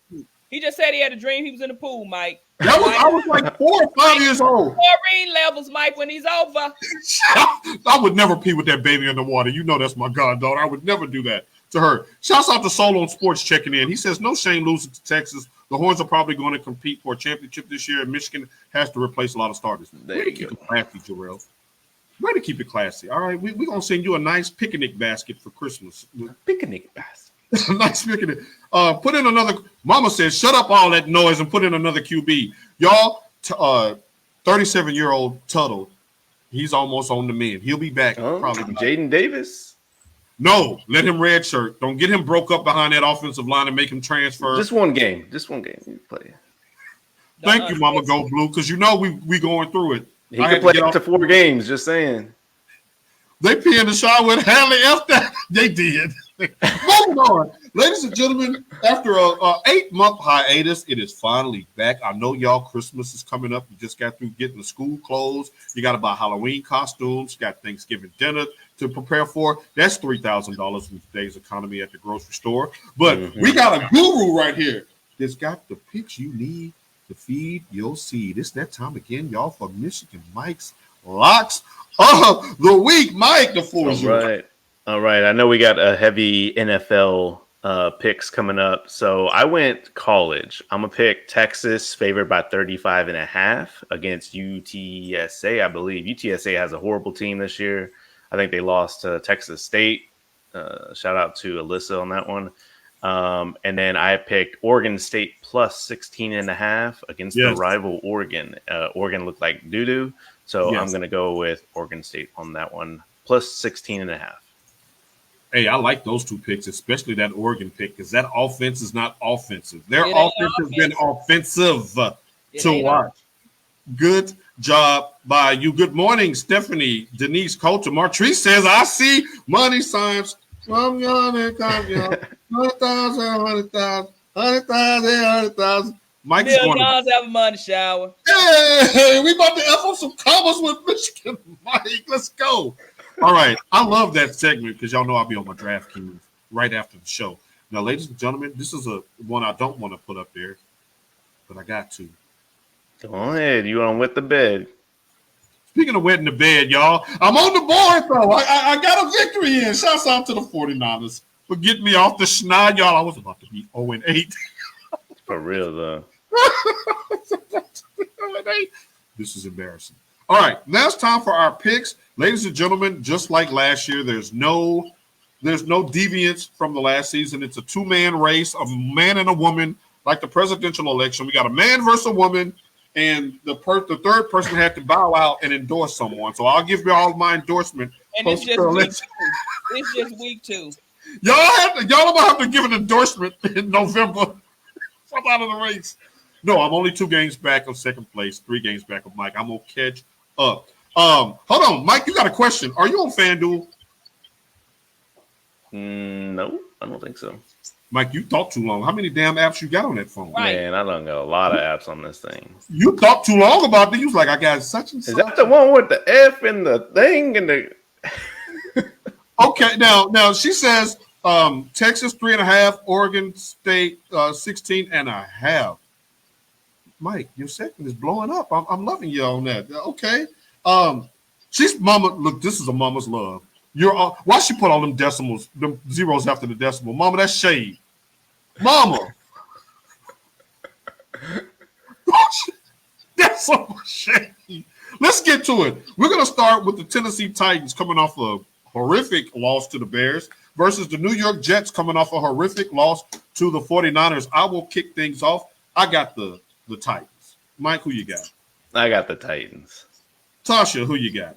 He just said he had a dream he was in the pool, Mike. I was like 4 or 5 years old. Chlorine levels, Mike, when he's over. I would never pee with that baby in the water. You know that's my goddaughter. I would never do that to her. Shouts out to Solo on Sports checking in. He says, no shame losing to Texas. The Horns are probably going to compete for a championship this year, and Michigan has to replace a lot of starters. Way to keep it classy, Jarrell. Way to keep it classy. All right, we're going to send you a nice picnic basket for Christmas. Picnic basket. Nice picnic. Put in another. Mama says, shut up all that noise and put in another QB. Y'all, 37-year-old Tuttle, he's almost on the mend. He'll be back. Probably. Jaden Davis? No, let him redshirt. Don't get him broke up behind that offensive line and make him transfer. Just one game. You play. Thank you, Mama Go Blue, because you know we going through it. He can play up to 4 games, just saying. They pee in the shower with Hadley F. That they did. Moving on. Ladies and gentlemen, after a 8-month hiatus, it is finally back. I know y'all Christmas is coming up. You just got through getting the school clothes. You got to buy Halloween costumes. You got Thanksgiving dinner to prepare for. That's $3,000 in today's economy at the grocery store. But we got a guru right here that's got the picks you need to feed your seed. It's that time again, y'all, for Michigan Mike's Locks of the Week. Mike, the floor is yours. All right. I know we got a heavy NFL picks coming up. So I went college. I'm going to pick Texas favored by 35.5 against UTSA, I believe. UTSA has a horrible team this year. I think they lost to Texas State. Shout out to Alyssa on that one. And then I picked Oregon State plus 16.5 against the rival Oregon. Oregon looked like doo-doo. So I'm going to go with Oregon State on that one, plus 16.5. Hey, I like those two picks, especially that Oregon pick, because that offense is not offensive. Their offense has been offensive to watch. Good job by you. Good morning, Stephanie, Denise, Coach. Martrice says, I see money signs. Come on, 100,000, 100,000, 100,000. Mike's going to have a money shower. Hey, we about to F on some commas with Michigan, Mike. Let's go. All right. I love that segment because y'all know I'll be on my DraftKings right after the show. Now, ladies and gentlemen, this is one I don't want to put up there, but I got to. Go ahead. You on with the bed. Speaking of wetting the bed, y'all, I'm on the board, though. I got a victory in. Shouts out to the 49ers for getting me off the schneid, y'all. I was about to be 0-8. For real, though. This is embarrassing. All right, now it's time for our picks. Ladies and gentlemen, just like last year, there's no deviance from the last season. It's a 2-man race, a man and a woman, like the presidential election. We got a man versus a woman, and the third person had to bow out and endorse someone. So I'll give you all my endorsement. And it's just week 2. It's just week 2. Y'all don't have to give an endorsement in November. I'm out of the race. No, I'm only 2 games back of second place, 3 games back of Mike. I'm going to catch up. Hold on, Mike, you got a question. Are you on FanDuel? No, I don't think so. Mike, you talk too long. How many damn apps you got on that phone? Right. Man, I done got a lot of apps on this thing. You talked too long about it. You was like, I got such and such. Is that the one with the F and the thing and the... Okay, now she says Texas 3.5, Oregon State 16.5. Mike, your second is blowing up. I'm loving you on that. Okay. She's mama. Look, this is a mama's love. Why she put all them decimals, them zeros after the decimal? Mama, that's shade. Mama. That's so much shade. Let's get to it. We're going to start with the Tennessee Titans coming off a horrific loss to the Bears versus the New York Jets coming off a horrific loss to the 49ers. I will kick things off. I got the Titans. Mike, who you got? I got the Titans. Tasha, who you got?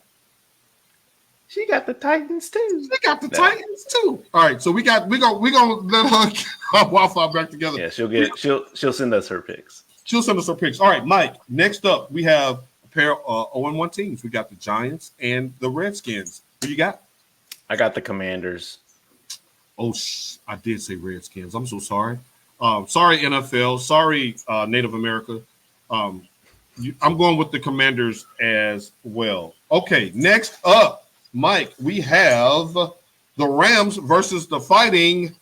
She got the Titans too. She got the Titans too. All right, so we gonna let her get our Wi-Fi back together. Yeah, she'll send us her picks. She'll send us her picks. All right, Mike. Next up, we have pair of 0-1 teams. We got the Giants and the Redskins. Who you got? I got the Commanders. Oh, I did say Redskins. I'm so sorry. Sorry, NFL. Sorry, Native America. I'm going with the Commanders as well. Okay, next up, Mike, we have the Rams versus the Fighting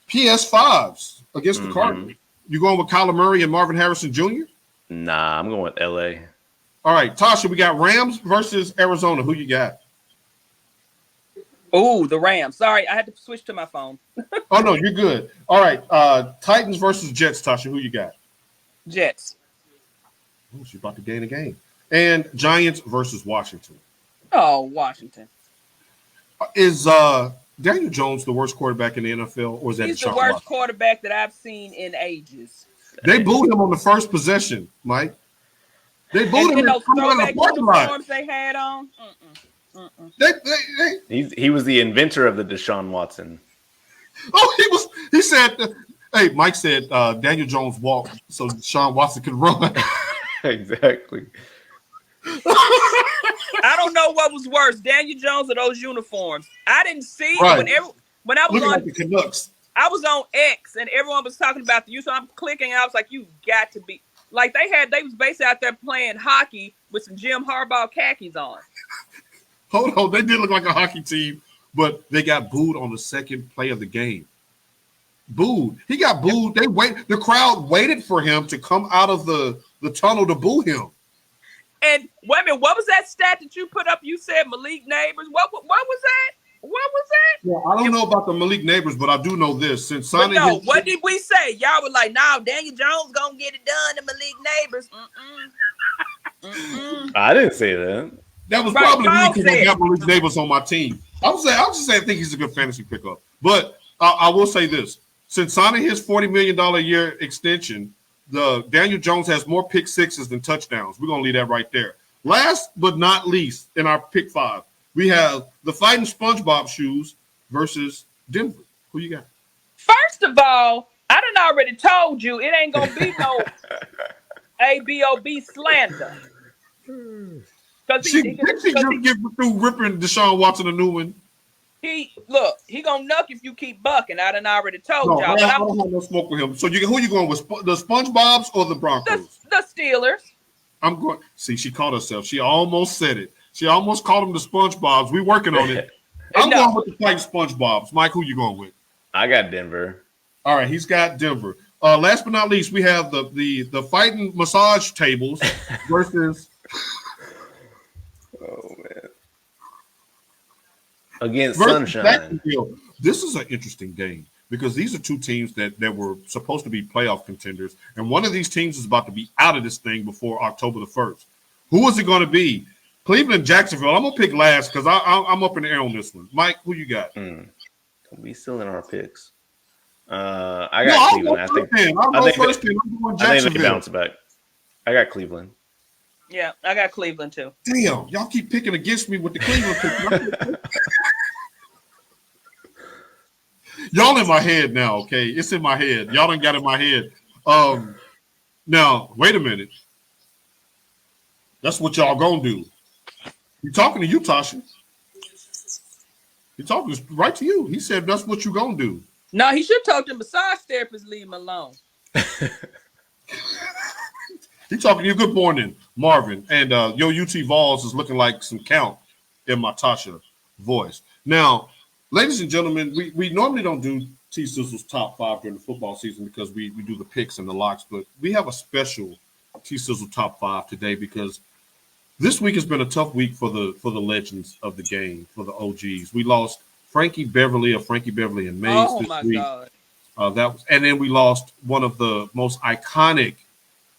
PS5s against the Cardinals. You going with Kyler Murray and Marvin Harrison Jr.? Nah, I'm going with LA. All right, Tasha, we got Rams versus Arizona. Who you got? Oh, the Rams. Sorry, I had to switch to my phone. Oh, no, you're good. All right, Titans versus Jets, Tasha. Who you got? Jets. Oh, she's about to gain a game. And Giants versus Washington. Oh, Washington. Is Daniel Jones the worst quarterback in the NFL, or is that He's Deshaun the worst Watson? quarterback that I've seen in ages. They booed him on the first possession, Mike. They booed him And those coming out of throwback the parking lot. uniforms they had on. He was the inventor of the Deshaun Watson. Oh, he said, hey, Mike said Daniel Jones walked so Deshaun Watson could run. Exactly. I don't know what was worse, Daniel Jones or those uniforms. I didn't see Right. when I was Looking on like the Canucks. I was on X and everyone was talking about the use. So I'm clicking. And I was like, you got to be like they was basically out there playing hockey with some Jim Harbaugh khakis on. Hold on, they did look like a hockey team, but they got booed on the second play of the game. Booed. He got booed. The crowd waited for him to come out of the tunnel to boo him. And wait a minute, what was that stat that you put up? You said Malik Neighbors. What was that? What was that? Well, I don't know about the Malik Neighbors, but I do know this. Since But signing no, what did we say? Y'all were like, "No, Daniel Jones gonna get it done to Malik Neighbors." I didn't say that. that was Right, probably me Paul because I said. got Malik Neighbors on my team. I was just saying I think he's a good fantasy pickup. But I will say this: since signing his $40 million a year extension, the Daniel Jones has more pick sixes than touchdowns. We're gonna leave that right there. Last but not least, in our pick 5, we have the Fighting SpongeBob shoes versus Denver. Who you got? First of all, I done already told you it ain't gonna be no ABOB slander. Because She just get through ripping Deshaun Watson a new one. he gonna nuck if you keep bucking. I done already told No, y'all. I But don't have no smoke with him. So who you going with? The SpongeBob's or the Broncos? the Steelers. I'm going. See, she caught herself. She almost said it. She almost called them the SpongeBob's. We working on it. I'm going with the Fighting SpongeBob's. Mike, who you going with? I got Denver. All right, he's got Denver. Last but not least, we have the Fighting massage tables versus. Oh man. Against Sunshine. This is an interesting game because these are two teams that were supposed to be playoff contenders, and one of these teams is about to be out of this thing before October the 1st. Who is it going to be? Cleveland, Jacksonville. I'm going to pick last because I'm up in the air on this one. Mike, who you got? We still in our picks. I got Cleveland. I think they bounce back. I got Cleveland. Yeah, I got Cleveland too. Damn, y'all keep picking against me with the Cleveland pick. Y'all in my head now, okay? It's in my head. Y'all done got in my head. Now, wait a minute. That's what y'all gonna do. He talking to you, Tasha. He talking right to you. He said that's what you gonna do. No, he should talk to massage therapist. Leave him alone. He talking to you. Good morning, Marvin. And your UT Vols is looking like some count in my Tasha voice. Now, ladies and gentlemen, we normally don't do T-Sizzle's top 5 during the football season because we do the picks and the locks, but we have a special T-Sizzle top 5 today because this week has been a tough week for the legends of the game, for the OGs. We lost Frankie Beverly and Mays this week. God. And then we lost one of the most iconic.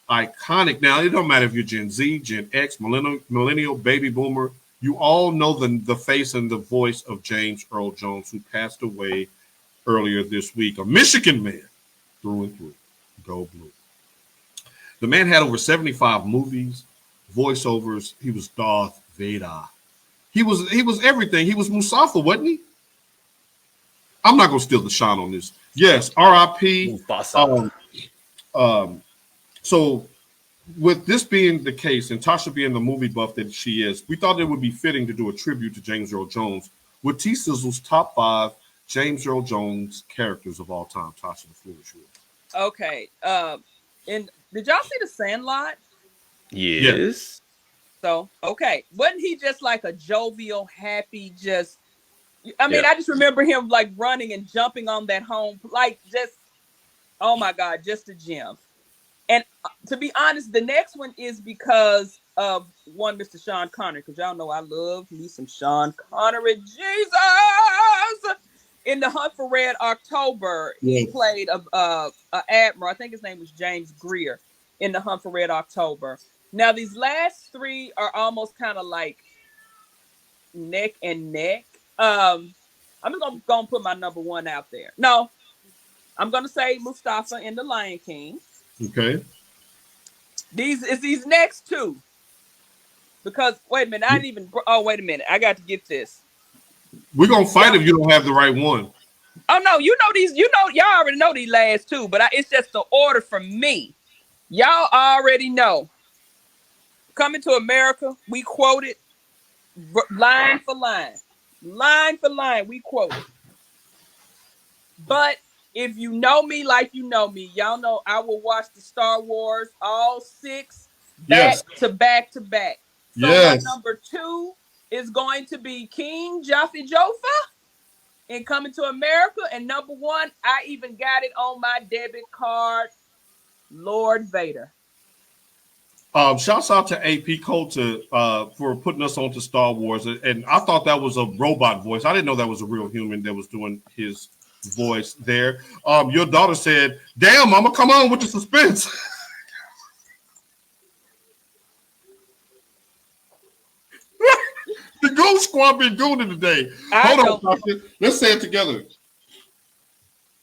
Now, it don't matter if you're Gen Z, Gen X, millennial, baby boomer. You all know the face and the voice of James Earl Jones, who passed away earlier this week. A Michigan man through and through. Go Blue. The man had over 75 movies, voiceovers. He was Darth Vader. He was everything. He was Mustafa, wasn't he? I'm not going to steal the shine on this. Yes, R.I.P. Mufasa. So with this being the case, and Tasha being the movie buff that she is, we thought it would be fitting to do a tribute to James Earl Jones with T Sizzle's top 5 James Earl Jones characters of all time. Tasha, the floor is yours. Okay. And did y'all see The Sandlot? Yes. So, okay. Wasn't he just like a jovial, happy, I just remember him like running and jumping on that home, like just, oh my God, just a gem. And to be honest, the next one is because of one Mr. Sean Connery, because y'all know I love me some Sean Connery. Jesus! In The Hunt for Red October, he played a admiral. I think his name was James Greer in The Hunt for Red October. Now, these last 3 are almost kind of like neck and neck. I'm just gonna put my number 1 out there. No, I'm gonna say Mustafa in The Lion King. Okay. These next 2. Because wait a minute, wait a minute. I got to get this. We're gonna fight if you don't have the right one. Oh no, you know these, y'all already know these last 2, but it's just the order for me. Y'all already know. Coming to America, we quoted line for line. Line for line, we quoted. But if you know me like you know me, y'all know I will watch the Star Wars all 6 back to back to back. So my number 2 is going to be King Jaffe Joffa in Coming to America. And number 1, I even got it on my debit card, Lord Vader. Shouts out to AP Coulter for putting us on to Star Wars. And I thought that was a robot voice. I didn't know that was a real human that was doing his voice there. Your daughter said, damn, mama, come on with the suspense. The Goon Squad been gooning today. Hold on, Tasha. Let's say it together.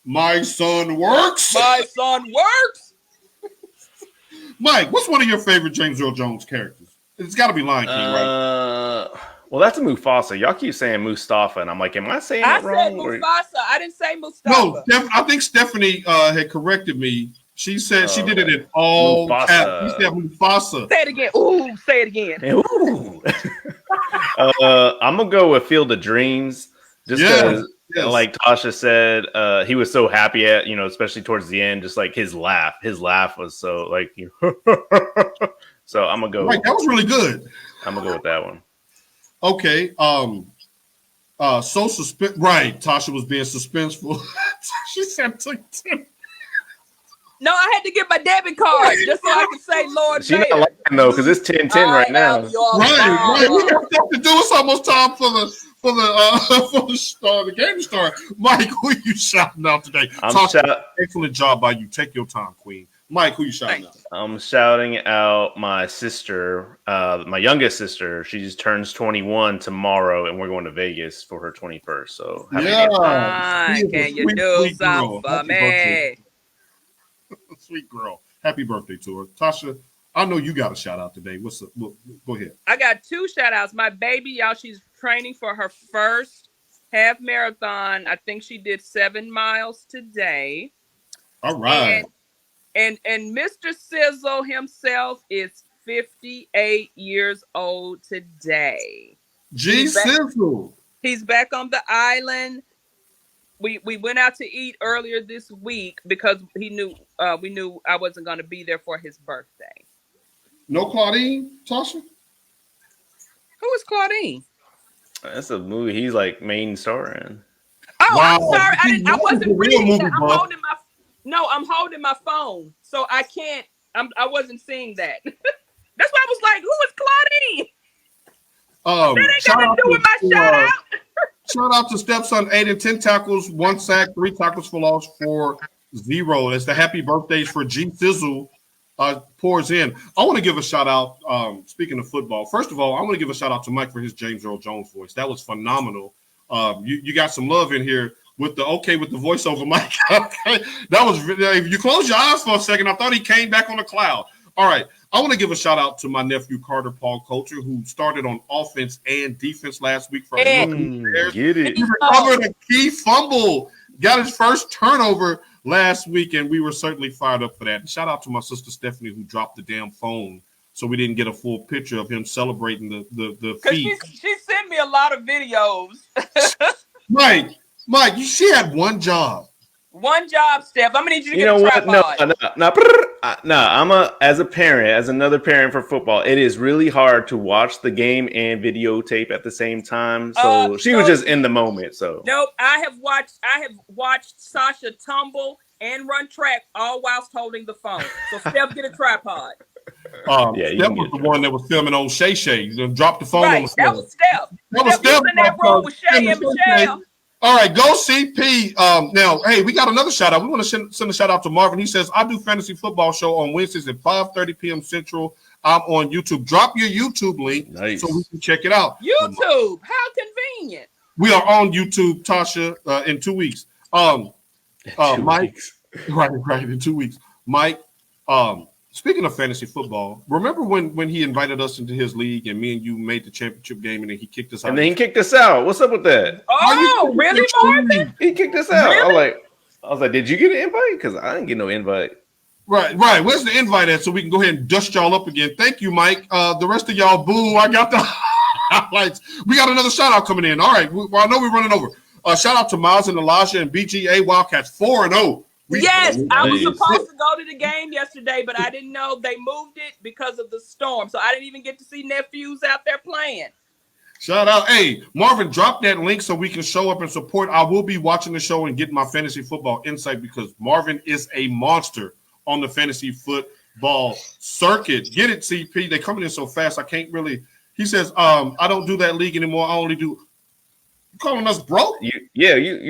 My son works. My son works. Mike, what's one of your favorite James Earl Jones characters? It's got to be Lion King, right? Well, that's a Mufasa. Y'all keep saying Mustafa, and I'm like, am I saying it wrong? I said Mufasa. I didn't say Mustafa. No, I think Stephanie had corrected me. She said she did it in all caps. She said Mufasa. Say it again. Ooh, say it again. Ooh. I'm gonna go with Field of Dreams, just because, like Tasha said, he was so happy at, especially towards the end, just like his laugh. His laugh was so like, so I'm gonna go. Right, that was really good. I'm gonna go with that one. Okay. Right. Tasha was being suspenseful. She said took 10. No, I had to get my debit card just so I could say Lord She not lying though, because it's 10-10 right now. Right. We got stuff to do. It's almost time for the game to start. Mike, who are you shouting out today? Excellent job by you. Take your time, Queen. Mike, who you shouting out? I'm shouting out my sister, my youngest sister. She just turns 21 tomorrow, and we're going to Vegas for her 21st. So can you do something for me? Sweet girl. Happy birthday to her. Tasha, I know you got a shout out today. What's up? Go ahead. I got 2 shout outs. My baby, y'all, she's training for her first half marathon. I think she did 7 miles today. All right. And Mr. Sizzle himself is 58 years old today. Sizzle. He's back on the island. We went out to eat earlier this week because we knew I wasn't going to be there for his birthday. No Claudine, Tasha? Who is Claudine? That's a movie he's like main star in. Oh, wow. I'm sorry. I wasn't reading that. I'm holding my phone, so I can't. I wasn't seeing that. That's why I was like, "Who is Claudine?" That ain't got to do with my shout out. Shout out to stepson Aiden, 10 tackles, 1 sack, 3 tackles for loss, 4-0. It's the happy birthdays for G Sizzle pours in. I want to give a shout out. Speaking of football, first of all, I want to give a shout out to Mike for his James Earl Jones voice. That was phenomenal. You got some love in here with the voiceover, Mike. Okay. That was, if you close your eyes for a second, I thought he came back on a cloud. All right. I want to give a shout out to my nephew, Carter Paul Coulter, who started on offense and defense last week for Get it. He recovered a key fumble, got his first turnover last week, and we were certainly fired up for that. And shout out to my sister Stephanie, who dropped the damn phone, so we didn't get a full picture of him celebrating the feat. She sent me a lot of videos. Mike, she had one job. One job, Steph. I'm gonna need you to You get know a what? tripod. No. As a parent, as another parent for football, it is really hard to watch the game and videotape at the same time. So she was just in the moment. So nope. I have watched Sasha tumble and run track all whilst holding the phone. So Steph, get a tripod. Steph was the one that was filming old Shay Shay. Dropped the phone on the That was Steph. That was Steph in that room with Shay and Michelle. All right, go CP. Now, hey, we got another shout out. We want to send a shout out to Marvin. He says, I do fantasy football show on Wednesdays at 5:30 p.m. Central. I'm on YouTube. Drop your YouTube link so we can check it out. YouTube, how convenient. We are on YouTube, Tasha, in 2 weeks. Mike, right, in 2 weeks. Mike, speaking of fantasy football, remember when he invited us into his league and me and you made the championship game and then he kicked us out? And then he kicked us out. What's up with that? Oh, really, Marvin? He kicked us out. Really? I was like, did you get an invite? Because I didn't get no invite. Right. Where's the invite at so we can go ahead and dust y'all up again? Thank you, Mike. The rest of y'all, boo. I got the highlights. We got another shout out coming in. All right. I know we're running over. Shout out to Miles and Elijah and BGA Wildcats 4-0. Yes, I was supposed to go to the game yesterday, but I didn't know they moved it because of the storm. So I didn't even get to see nephews out there playing. Shout out. Hey, Marvin, drop that link so we can show up and support. I will be watching the show and getting my fantasy football insight because Marvin is a monster on the fantasy football circuit. Get it, CP. They're coming in so fast. I can't really. He says, I don't do that league anymore. I only do. You calling us broke? You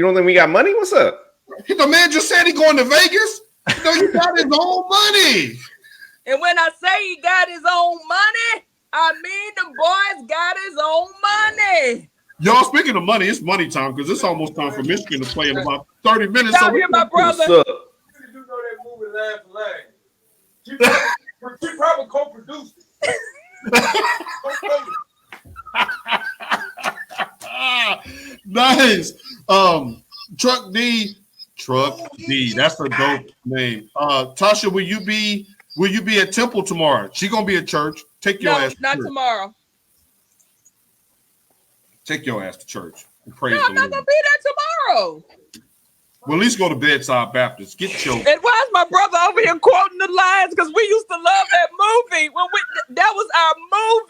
don't think we got money? What's up? The man just said he going to Vegas. You know, he got his own money. And when I say he got his own money, I mean the boy's got his own money. Y'all, speaking of money, it's money time because it's almost time for Michigan to play in about 30 minutes. Y'all hear my brother? What's up? You do know that movie Laugh and Lag. She probably co-produced it. Nice. Truck D. That's a dope name. Tasha, will you be at Temple tomorrow? She gonna be at church. Take your ass. Not tomorrow. Take your ass to church. Praise I'm not gonna be there tomorrow. Well, at least go to Bedside Baptist. Get your. And why is my brother over here quoting the lines? Because we used to love that movie. That was our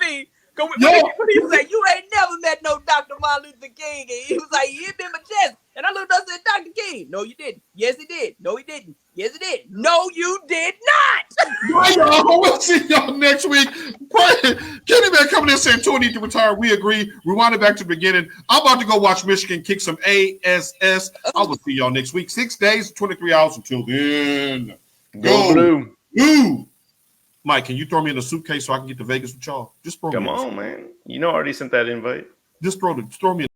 movie. What did he say? You ain't never met no Dr. Martin Luther King. And he was like, he hit me in my chest. And I looked up and said, Dr. King. No, you didn't. Yes, he did. No, he didn't. Yes, he did. No, you did not. Bye, y'all. We'll see y'all next week. Kenny Man coming in saying Tua need to retire. We agree. Rewind it back to the beginning. I'm about to go watch Michigan kick some ASS. I will see y'all next week. 6 days, 23 hours until then. Go Blue. Mike, can you throw me in a suitcase so I can get to Vegas with y'all? Just throw Come on, man. You know I already sent that invite. Just throw me